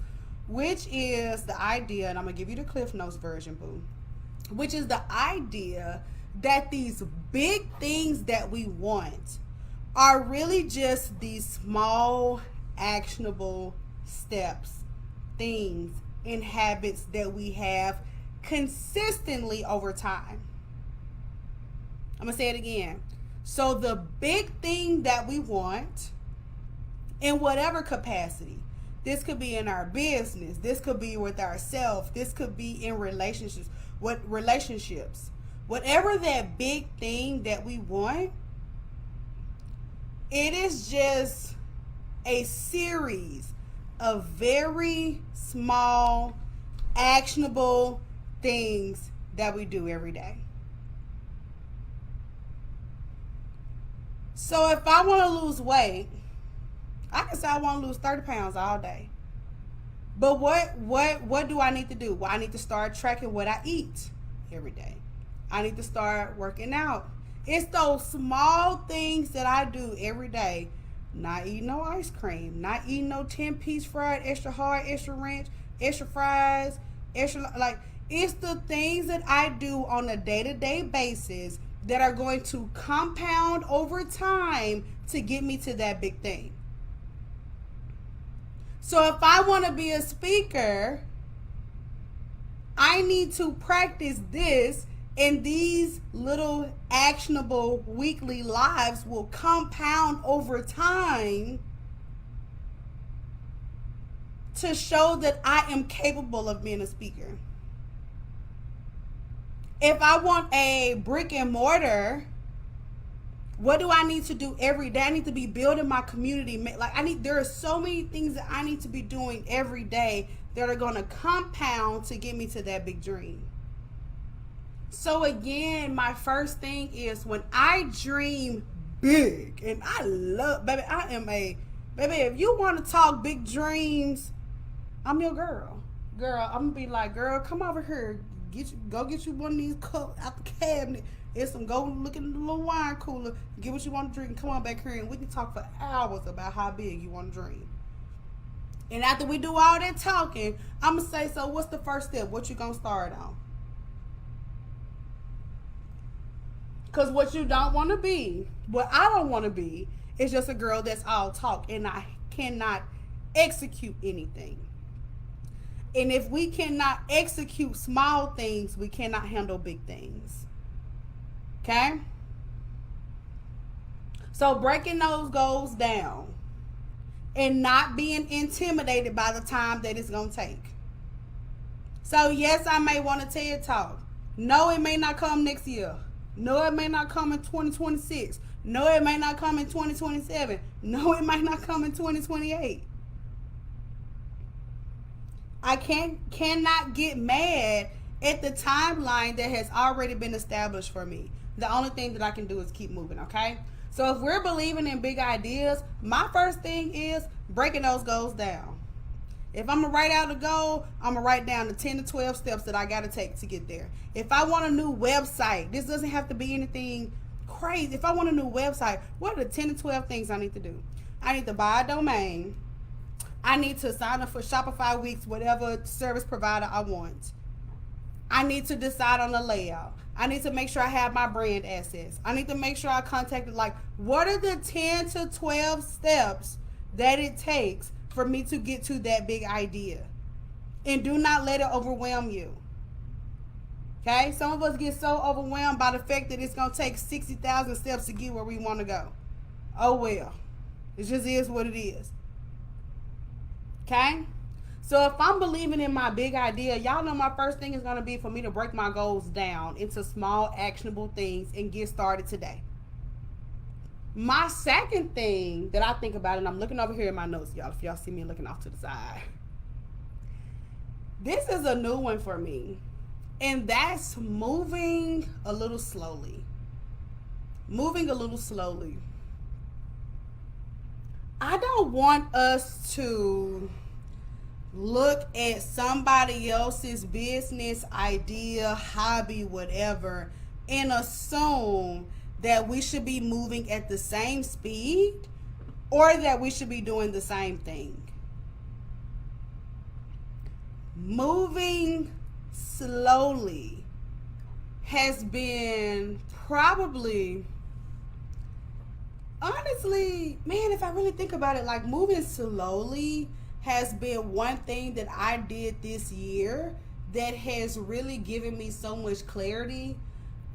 which is the idea, and I'm going to give you the Cliff Notes version, boo, which is the idea that these big things that we want are really just these small, actionable steps, things, and habits that we have consistently over time. I'm going to say it again. So the big thing that we want, in whatever capacity, this could be in our business, this could be with ourselves, this could be in relationships, whatever that big thing that we want, it is just a series of very small, actionable things that we do every day. So if I want to lose weight, I can say I want to lose 30 pounds all day. But what do I need to do? Well, I need to start tracking what I eat every day. I need to start working out. It's those small things that I do every day. Not eating no ice cream. Not eating no 10-piece fried, extra hard, extra ranch, extra fries, it's the things that I do on a day-to-day basis that are going to compound over time to get me to that big thing. So if I want to be a speaker, I need to practice this, and these little actionable weekly lives will compound over time to show that I am capable of being a speaker. If I want a brick and mortar, what do I need to do every day? I need to be building my community. There are so many things that I need to be doing every day that are going to compound to get me to that big dream. So again, my first thing is, when I dream big, and I love, baby, if you want to talk big dreams, I'm your girl. Girl, I'm going to be like, girl, come over here. Go get you one of these cups out the cabinet. Go look in the little wine cooler. Get what you want to drink. And come on back here, and we can talk for hours about how big you want to dream. And after we do all that talking, I'm going to say, so what's the first step? What you going to start on? Because what you don't want to be, what I don't want to be, is just a girl that's all talk. And I cannot execute anything. And if we cannot execute small things, we cannot handle big things. Okay? So breaking those goals down and not being intimidated by the time that it's going to take. So yes, I may want a TED Talk. No, it may not come next year. No, it may not come in 2026. No, it may not come in 2027. No, it might not come in 2028. I cannot get mad at the timeline that has already been established for me. The only thing that I can do is keep moving, okay? So if we're believing in big ideas, my first thing is breaking those goals down. If I'm going to write out a goal, I'm going to write down the 10 to 12 steps that I got to take to get there. If I want a new website, this doesn't have to be anything crazy. If I want a new website, what are the 10 to 12 things I need to do? I need to buy a domain. I need to sign up for Shopify Weeks, whatever service provider I want. I need to decide on the layout. I need to make sure I have my brand assets. I need to make sure I contacted, like, what are the 10 to 12 steps that it takes for me to get to that big idea? And do not let it overwhelm you. Okay? Some of us get so overwhelmed by the fact that it's going to take 60,000 steps to get where we want to go. Oh, well. It just is what it is. Okay? So if I'm believing in my big idea, y'all know my first thing is going to be for me to break my goals down into small, actionable things and get started today. My second thing that I think about, and I'm looking over here in my notes, y'all, if y'all see me looking off to the side. This is a new one for me, and that's moving a little slowly. Moving a little slowly. I don't want us to look at somebody else's business, idea, hobby, whatever, and assume that we should be moving at the same speed or that we should be doing the same thing. Moving slowly has been probably, honestly, man, if I really think about it, like moving slowly has been one thing that I did this year that has really given me so much clarity.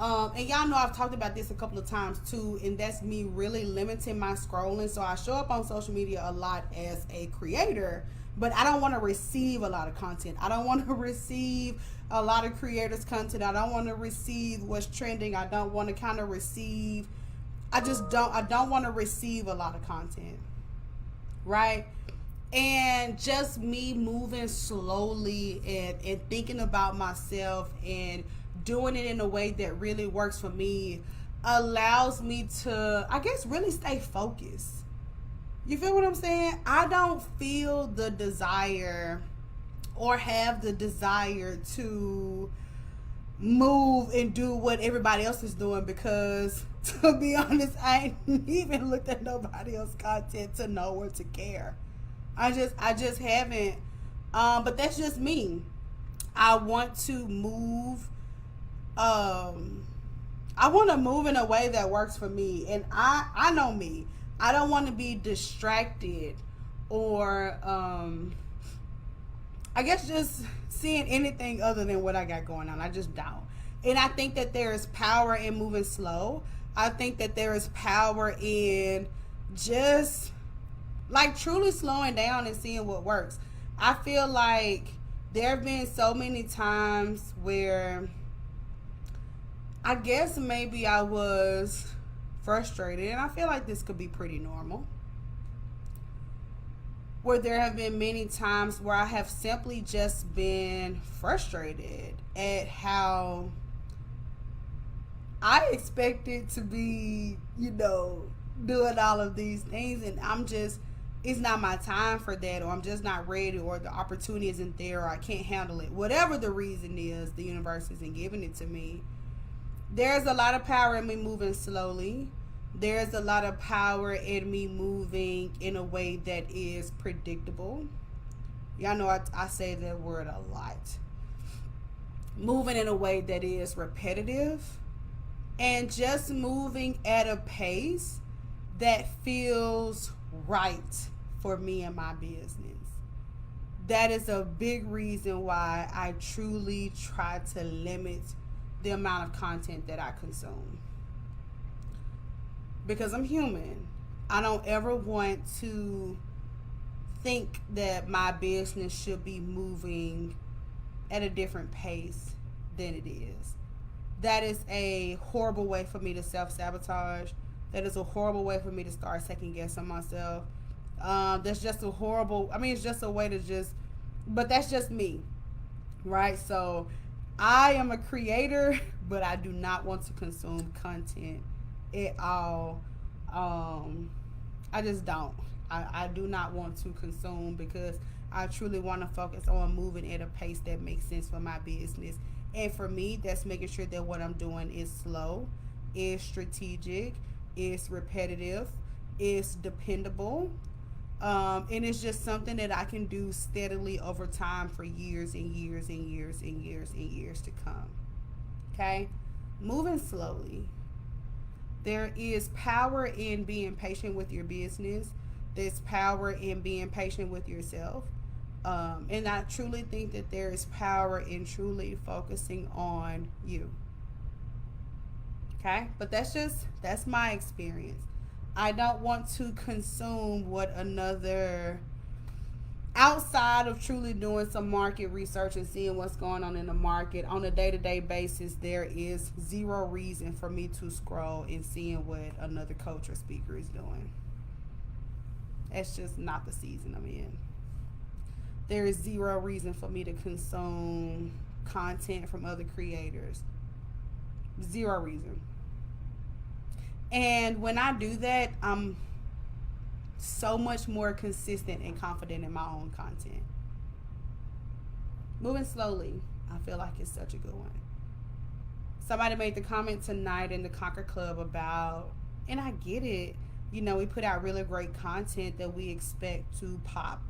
And y'all know I've talked about this a couple of times too, and that's me really limiting my scrolling. So I show up on social media a lot as a creator, but I don't want to receive a lot of content. I don't want to receive a lot of creators' content. I don't want to receive what's trending. I don't want to kind of receive, I don't want to receive a lot of content, right? And just me moving slowly and thinking about myself and doing it in a way that really works for me allows me to, I guess, really stay focused. You feel what I'm saying? I don't feel the desire or have the desire to move and do what everybody else is doing because, to be honest, I ain't even looked at nobody else's content to know or to care. I just haven't. But that's just me. I want to move. I want to move in a way that works for me. And I know me. I don't want to be distracted or, I guess just seeing anything other than what I got going on. I just don't. And I think that there is power in moving slow. I think that there is power in just like truly slowing down and seeing what works. I feel like there have been so many times where I guess maybe I was frustrated, and I feel like this could be pretty normal, where there have been many times where I have simply just been frustrated at how I expected to be, doing all of these things, and it's not my time for that, or I'm just not ready, or the opportunity isn't there, or I can't handle it. Whatever the reason is, the universe isn't giving it to me. There's a lot of power in me moving slowly. There's a lot of power in me moving in a way that is predictable. Y'all know I say that word a lot. Moving in a way that is repetitive. And just moving at a pace that feels right for me and my business. That is a big reason why I truly try to limit the amount of content that I consume. Because I'm human. I don't ever want to think that my business should be moving at a different pace than it is. That is a horrible way for me to self-sabotage. That is a horrible way for me to start second guessing myself. That's just a horrible, it's just a way to but that's just me, right? So I am a creator, but I do not want to consume content at all. I just don't. I do not want to consume because I truly want to focus on moving at a pace that makes sense for my business. And for me, that's making sure that what I'm doing is slow, is strategic, is repetitive, is dependable. And it's just something that I can do steadily over time for years and years and years and years and years to come. Okay? Moving slowly. There is power in being patient with your business. There's power in being patient with yourself. And I truly think that there is power in truly focusing on you. Okay? But that's my experience. I don't want to consume what another, outside of truly doing some market research and seeing what's going on in the market on a day-to-day basis. There is zero reason for me to scroll and seeing what another coach or speaker is doing. That's just not the season I'm in. There is zero reason for me to consume content from other creators. Zero reason. And when I do that, I'm so much more consistent and confident in my own content. Moving slowly, I feel like it's such a good one. Somebody made the comment tonight in the Conquer Club about, and I get it, we put out really great content that we expect to pop.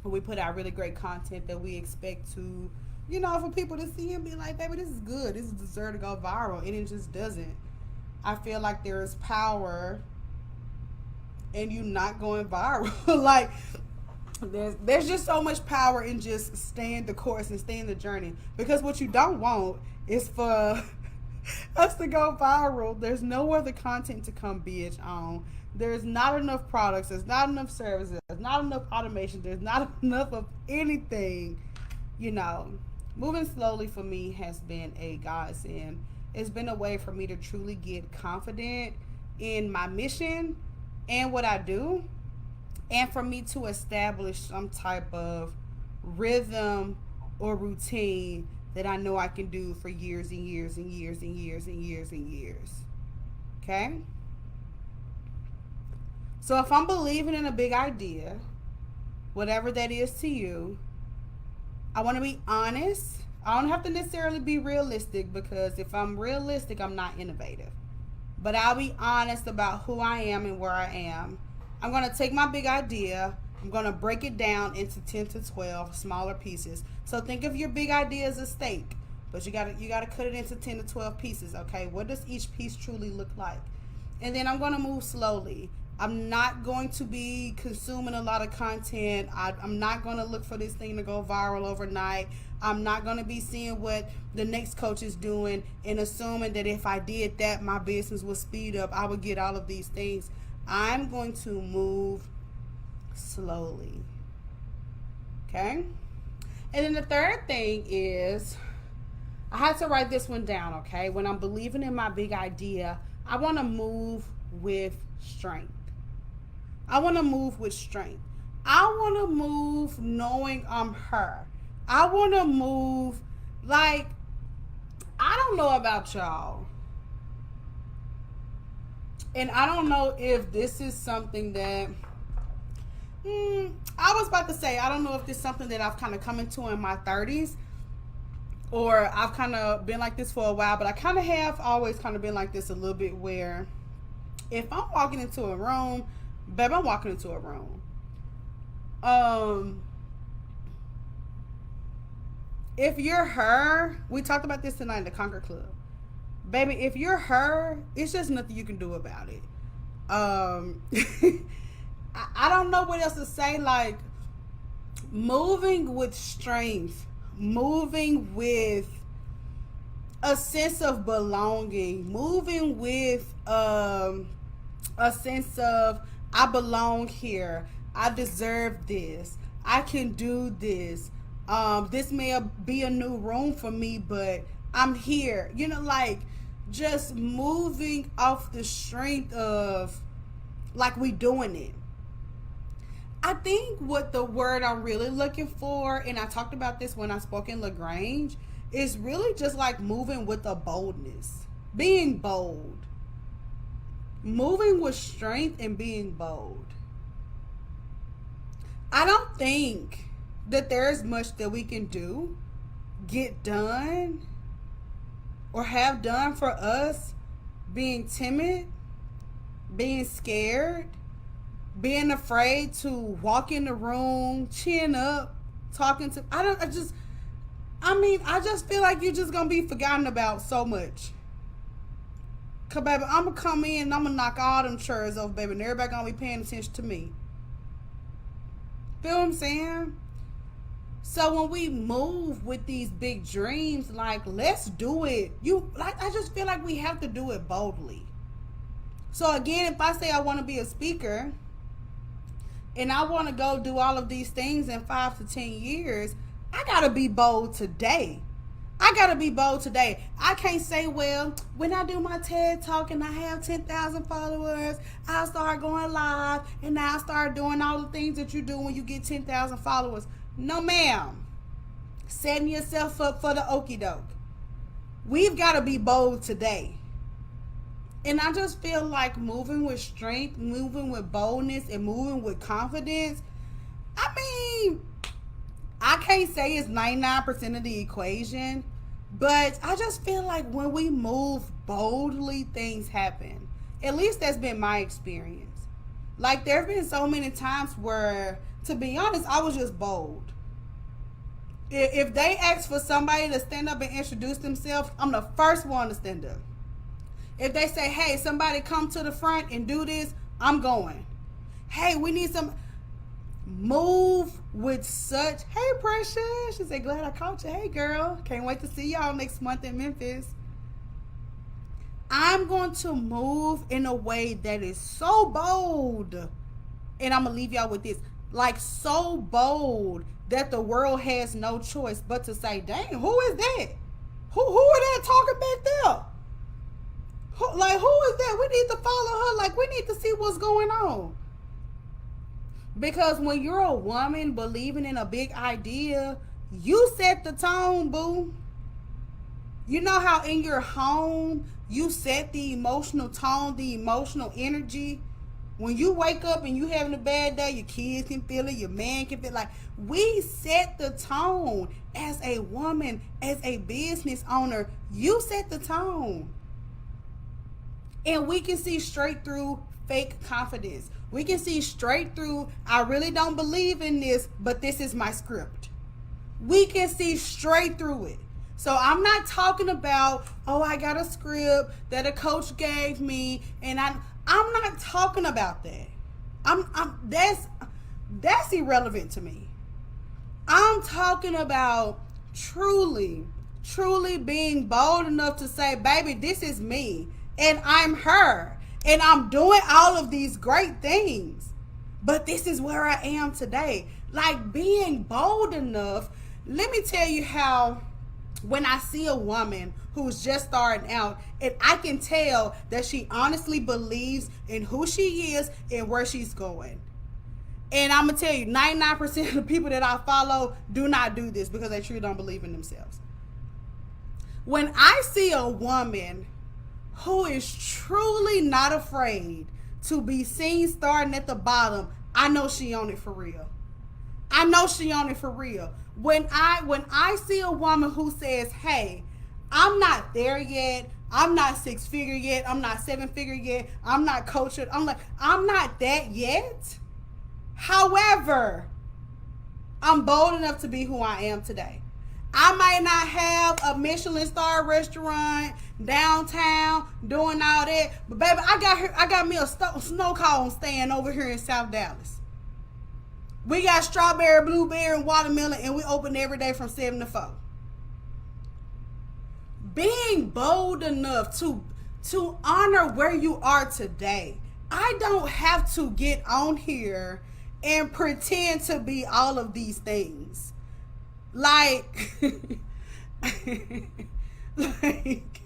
We put out really great content that we expect to, for people to see and be like, baby, this is good. This deserves to go viral. And it just doesn't. I feel like there is power in you not going viral. Like, there's just so much power in just staying the course and staying the journey. Because what you don't want is for us to go viral. There's no other content to come bitch on. There's not enough products. There's not enough services. There's not enough automation. There's not enough of anything. Moving slowly for me has been a godsend. It's been a way for me to truly get confident in my mission and what I do, and for me to establish some type of rhythm or routine that I know I can do for years and years and years and years and years and years. Okay? So if I'm believing in a big idea, whatever that is to you, I want to be honest. I don't have to necessarily be realistic, because if I'm realistic, I'm not innovative. But I'll be honest about who I am and where I am. I'm going to take my big idea. I'm going to break it down into 10 to 12 smaller pieces. So think of your big idea as a steak, but you got to cut it into 10 to 12 pieces, okay? What does each piece truly look like? And then I'm going to move slowly. I'm not going to be consuming a lot of content. I'm not going to look for this thing to go viral overnight. I'm not going to be seeing what the next coach is doing and assuming that if I did that, my business would speed up. I would get all of these things. I'm going to move slowly. Okay? And then the third thing is, I had to write this one down, okay? When I'm believing in my big idea, I want to move with strength. I want to move with strength. I want to move knowing I'm her. I want to move like, I don't know about y'all. And I don't know if this is something that, I was about to say, I don't know if this is something that I've kind of come into in my 30s, or I've kind of been like this for a while, but I kind of have always kind of been like this a little bit, where if I'm walking into a room, babe, I'm walking into a room. If you're her, we talked about this tonight in the Conquer Club. Baby, if you're her, it's just nothing you can do about it. I I don't know what else to say. Like, moving with strength, moving with a sense of belonging, moving with a sense of I belong here, I deserve this, I can do this. This may be a new room for me, but I'm here. You know, like just moving off the strength of like we doing it. I think what the word I'm really looking for, and I talked about this when I spoke in LaGrange, is really just like moving with a boldness, being bold, moving with strength and being bold. I don't think that there's much that we can do, get done, or have done for us being timid, being scared, being afraid to walk in the room, chin up, talking to I just feel like you're just gonna be forgotten about so much. Cause baby, I'm gonna come in and I'm gonna knock all them chairs off, baby, and everybody gonna be paying attention to me. Feel what I'm saying? So when we move with these big dreams, like let's do it. I just feel like we have to do it boldly. So again, if I say I want to be a speaker and I want to go do all of these things in 5 to 10 years, I got to be bold today. I got to be bold today. I can't say, well, when I do my TED Talk and I have 10,000 followers, I'll start going live and I'll start doing all the things that you do when you get 10,000 followers. No, ma'am. Setting yourself up for the okie doke. We've got to be bold today. And I just feel like moving with strength, moving with boldness, and moving with confidence. I mean, I can't say it's 99% of the equation, but I just feel like when we move boldly, things happen. At least that's been my experience. Like, there have been so many times where, to be honest, I was just bold. If they ask for somebody to stand up and introduce themselves, I'm the first one to stand up. If they say, hey, somebody come to the front and do this, I'm going. Hey, we need some. Move with such. Hey, Precious. She said, glad I caught you. Hey, girl. Can't wait to see y'all next month in Memphis. I'm going to move in a way that is so bold. And I'm going to leave y'all with this. Like, so bold that the world has no choice but to say, dang, who is that? Who are that talking back there? Who is that? We need to follow her. Like, we need to see what's going on. Because when you're a woman believing in a big idea, you set the tone, boo. You know how in your home, you set the emotional tone, the emotional energy. When you wake up and you having a bad day, your kids can feel it, your man can feel it. Like, we set the tone as a woman, as a business owner. You set the tone. And we can see straight through fake confidence. We can see straight through, I really don't believe in this, but this is my script. We can see straight through it. So I'm not talking about, oh, I got a script that a coach gave me, and I'm not talking about that. That's irrelevant to me. I'm talking about truly being bold enough to say, baby, this is me. And I'm her. And I'm doing all of these great things. But this is where I am today. Like, being bold enough. Let me tell you how, when I see a woman who's just starting out, and I can tell that she honestly believes in who she is and where she's going. And I'm going to tell you, 99% of the people that I follow do not do this because they truly don't believe in themselves. When I see a woman who is truly not afraid to be seen starting at the bottom, I know she on it for real. I know she on it for real. When I see a woman who says, hey, I'm not there yet, I'm not 6-figure yet, I'm not 7-figure yet, I'm not coaching, I'm not that yet. However, I'm bold enough to be who I am today. I might not have a Michelin star restaurant downtown doing all that, but baby, I got me a snow cone stand over here in South Dallas. We got strawberry, blueberry, and watermelon, and we open every day from 7 to 4. Being bold enough to honor where you are today. I don't have to get on here and pretend to be all of these things. Like, like,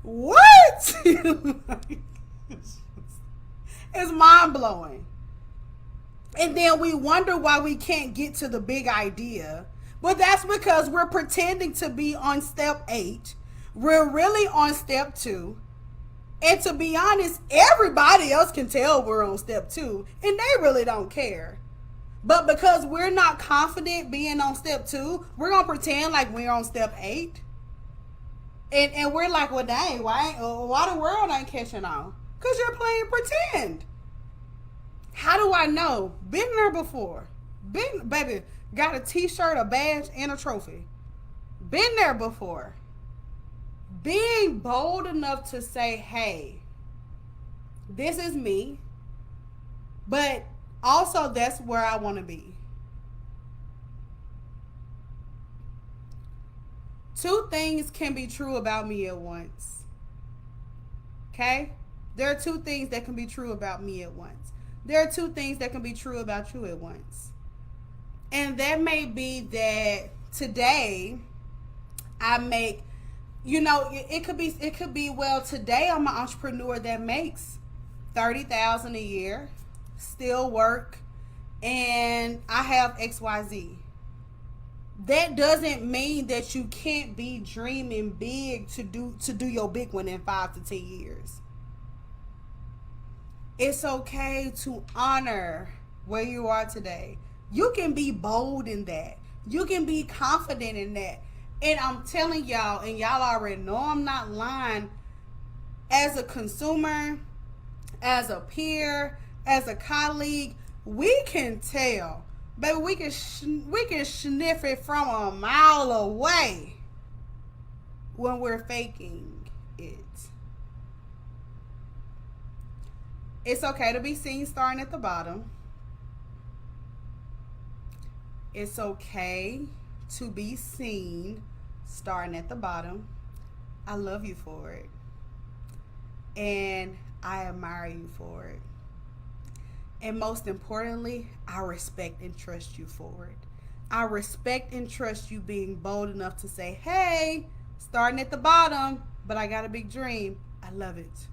what? It's mind blowing. And then we wonder why we can't get to the big idea. But that's because we're pretending to be on step 8. We're really on step 2. And to be honest, everybody else can tell we're on step 2. And they really don't care. But because we're not confident being on step 2, we're going to pretend like we're on step 8. And we're like, well, dang, why the world ain't catching on? Because you're playing pretend. How do I know? Been there before. Baby, got a t-shirt, a badge, and a trophy. Been there before. Being bold enough to say, hey, this is me, but also that's where I want to be. 2 things can be true about me at once. Okay? There are 2 things that can be true about me at once. There are 2 things that can be true about you at once. And that may be that today I make, it could be, well, today I'm an entrepreneur that makes $30,000 a year, still work, and I have XYZ. That doesn't mean that you can't be dreaming big to do your big one in 5 to 10 years. It's okay to honor where you are today. You can be bold in that. You can be confident in that. And I'm telling y'all, and y'all already know I'm not lying, as a consumer, as a peer, as a colleague, we can tell. Baby, we can sniff it from a mile away when we're faking it. It's okay to be seen starting at the bottom. It's okay to be seen starting at the bottom. I love you for it. And I admire you for it. And most importantly, I respect and trust you for it. I respect and trust you being bold enough to say, hey, starting at the bottom, but I got a big dream. I love it.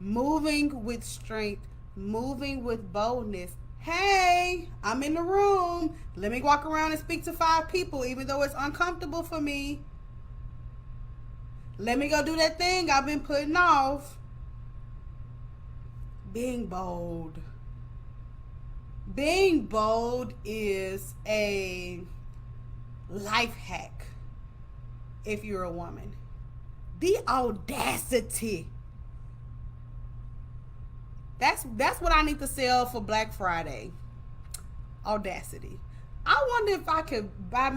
Moving with strength, moving with boldness. Hey, I'm in the room. Let me walk around and speak to 5 people, even though it's uncomfortable for me. Let me go do that thing I've been putting off. Being bold. Being bold is a life hack if you're a woman. The audacity. That's what I need to sell for Black Friday. Audacity. I wonder if I could I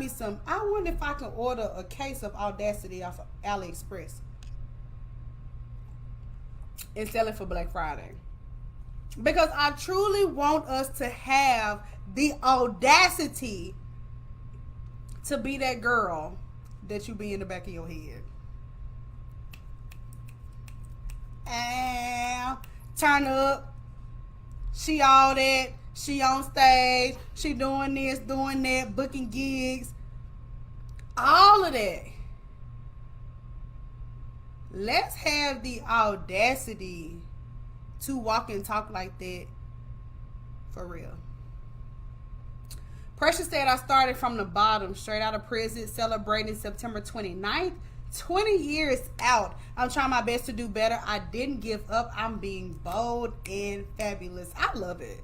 wonder if I can order a case of Audacity off of AliExpress and sell it for Black Friday. Because I truly want us to have the audacity to be that girl that you be in the back of your head. And turn up. She all that. She on stage. She doing this, doing that, booking gigs. All of that. Let's have the audacity to walk and talk like that for real. Precious said, I started from the bottom, straight out of prison, celebrating September 29th. 20 years out. I'm trying my best to do better. I didn't give up. I'm being bold and fabulous. I love it.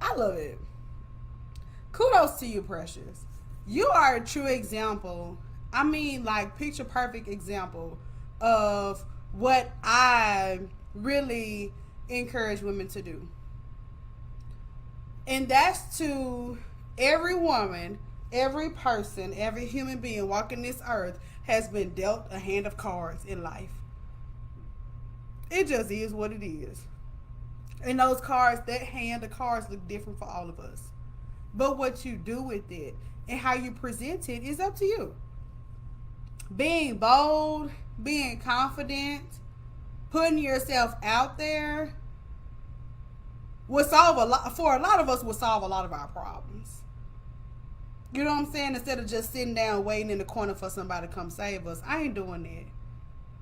I love it. Kudos to you, Precious. You are a true example. I mean, like, picture perfect example of what I really encourage women to do. And that's to every woman, every person, every human being walking this earth has been dealt a hand of cards in life. It just is what it is. And those cards, that hand of cards look different for all of us. But what you do with it and how you present it is up to you. Being bold, being confident, putting yourself out there will solve a lot, for a lot of us, will solve a lot of our problems. You know what I'm saying? Instead of just sitting down waiting in the corner for somebody to come save us. I ain't doing that.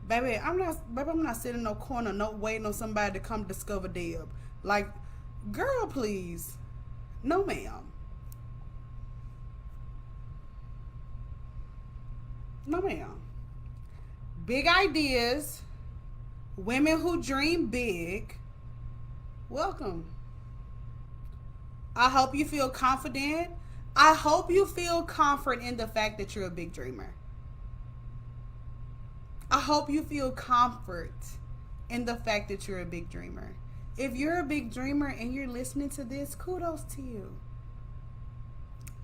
Baby, I'm not sitting in no corner, no waiting on somebody to come discover Deb. Like, girl, please. No, ma'am. No, ma'am. Big ideas. Women who dream big. Welcome. I hope you feel confident. I hope you feel comfort in the fact that you're a big dreamer. I hope you feel comfort in the fact that you're a big dreamer. If you're a big dreamer and you're listening to this, kudos to you.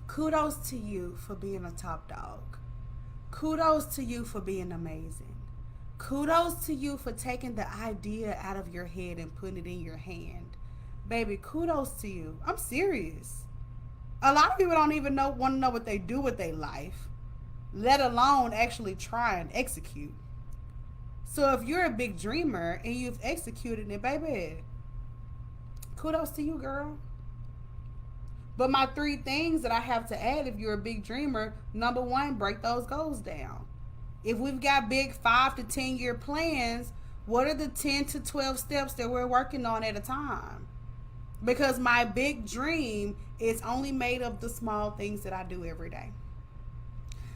Kudos to you for being a top dog. Kudos to you for being amazing. Kudos to you for taking the idea out of your head and putting it in your hand. Baby, kudos to you. I'm serious. A lot of people don't even want to know what they do with their life, let alone actually try and execute. So if you're a big dreamer and you've executed it, baby, kudos to you, girl. But my 3 things that I have to add if you're a big dreamer, number 1, break those goals down. If we've got big 5 to 10 year plans, what are the 10 to 12 steps that we're working on at a time? Because my big dream is only made of the small things that I do every day.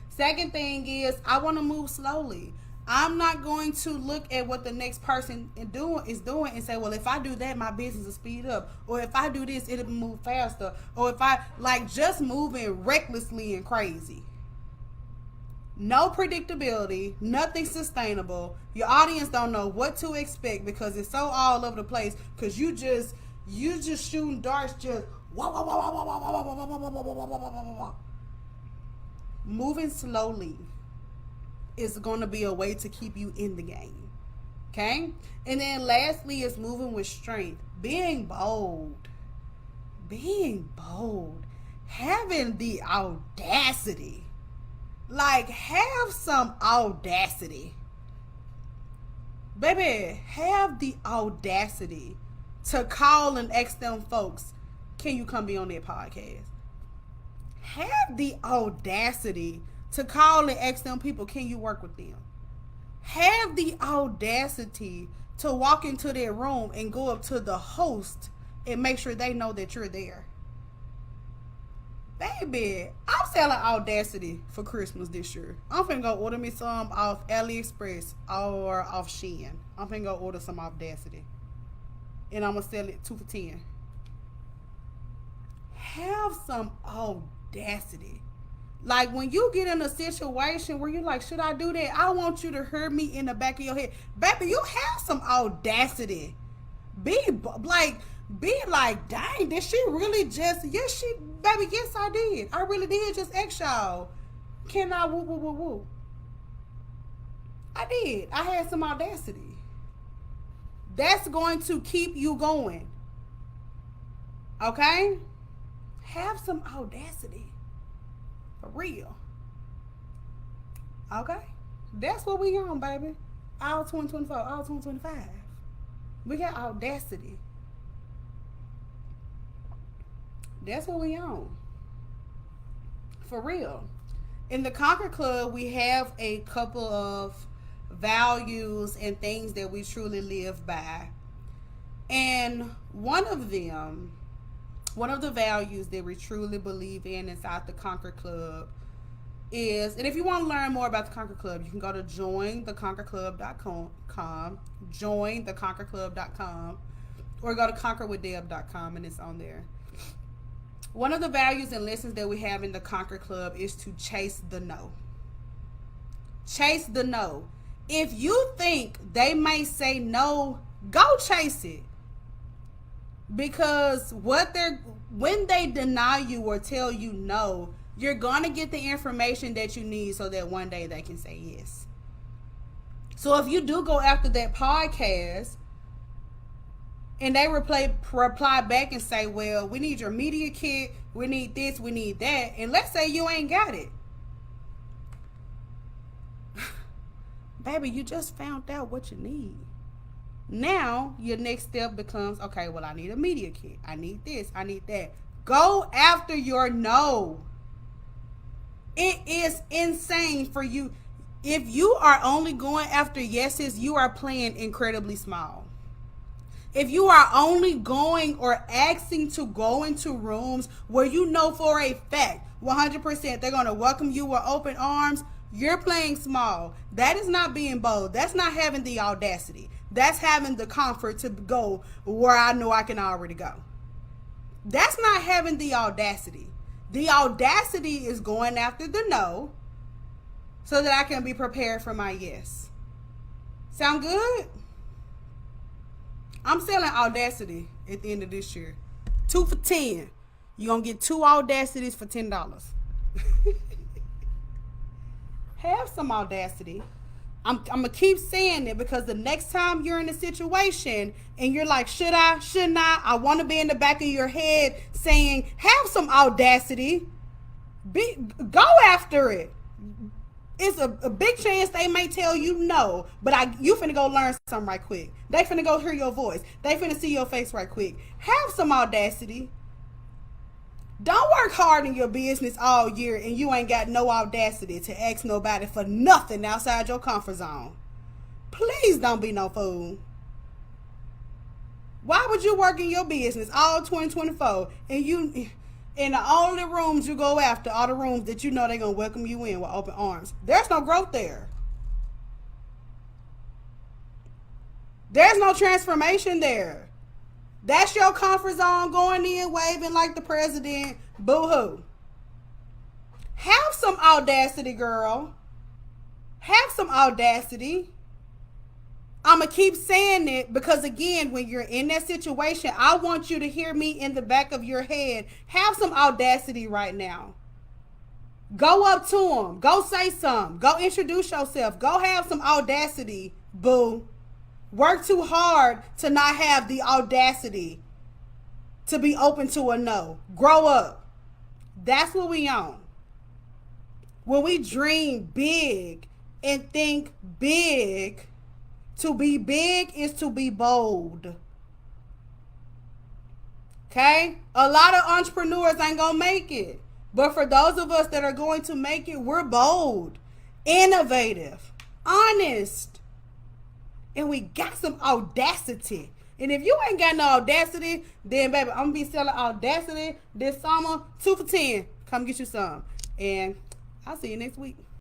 Second thing is, I want to move slowly. I'm not going to look at what the next person is doing and say, well, if I do that, my business will speed up. Or if I do this, it'll move faster. Or if I, just moving recklessly and crazy. No predictability, nothing sustainable. Your audience don't know what to expect because it's so all over the place. Because you just shooting darts, just moving slowly is going to be a way to keep you in the game. Okay? And then lastly is moving with strength. Being bold. Having the audacity. Have some audacity. Baby, have the audacity to call and ask them folks, can you come be on their podcast? Have the audacity to call and ask them people, can you work with them? Have the audacity to walk into their room and go up to the host and make sure they know that you're there. Baby, I'm selling Audacity for Christmas this year. I'm finna go order me some off AliExpress or off Shein. I'm finna go order some Audacity. And I'm gonna sell it 2 for $10. Have some audacity. When you get in a situation where you're like, should I do that? I want you to hear me in the back of your head. Baby, you have some audacity. Be like, dang, did she really just, baby, yes, I did. I really did just ask y'all, can I woo, woo, woo, woo? I did. I had some audacity. That's going to keep you going. Okay? Have some audacity. For real. Okay? That's what we on, baby. All 2024, all 2025. We got audacity. That's what we on. For real. In the Conquer Club, we have a couple of values and things that we truly live by. And one of the values that we truly believe in inside the Conquer Club is, and if you want to learn more about the Conquer Club, you can go to jointheconquerclub.com, or go to conquerwithdeb.com, and it's on there. One of the values and lessons that we have in the Conquer Club is to chase the no. Chase the no. If you think they may say no, go chase it. Because when they deny you or tell you no, you're going to get the information that you need so that one day they can say yes. So if you do go after that podcast, and they reply back and say, well, we need your media kit, we need this, we need that, and let's say you ain't got it. Baby, you just found out what you need. Now your next step becomes, okay, well, I need a media kit, I need this, I need that. Go after your no. It is insane for you. If you are only going after yeses, you are playing incredibly small. If you are only going or asking to go into rooms where you know for a fact 100% they're going to welcome you with open arms, you're playing small. That is not being bold. That's not having the audacity. That's having the comfort to go where I know I can already go. That's not having the audacity. The audacity is going after the no so that I can be prepared for my yes. Sound good? I'm selling audacity at the end of this year. 2 for $10. You're going to get 2 audacities for $10. Have some audacity. I'm going to keep saying it because the next time you're in a situation and you're like, should I, shouldn't I want to be in the back of your head saying, have some audacity. Go after it. It's a big chance they may tell you no, but you finna go learn something right quick. They finna go hear your voice. They finna see your face right quick. Have some audacity. Don't work hard in your business all year and you ain't got no audacity to ask nobody for nothing outside your comfort zone. Please don't be no fool. Why would you work in your business all 2024 and the only rooms you go after are the rooms that you know they're going to welcome you in with open arms? There's no growth there. There's no transformation there. That's your comfort zone, going in, waving like the president. Boo-hoo. Have some audacity, girl. Have some audacity. I'm going to keep saying it because, again, when you're in that situation, I want you to hear me in the back of your head. Have some audacity right now. Go up to them. Go say something. Go introduce yourself. Go have some audacity, boo. Work too hard to not have the audacity to be open to a no. Grow up. That's what we on. When we dream big and think big, to be big is to be bold. Okay? A lot of entrepreneurs ain't gonna make it. But for those of us that are going to make it, we're bold, innovative, honest. And we got some audacity. And if you ain't got no audacity, then baby, I'm gonna be selling audacity this summer. 2 for $10. Come get you some. And I'll see you next week.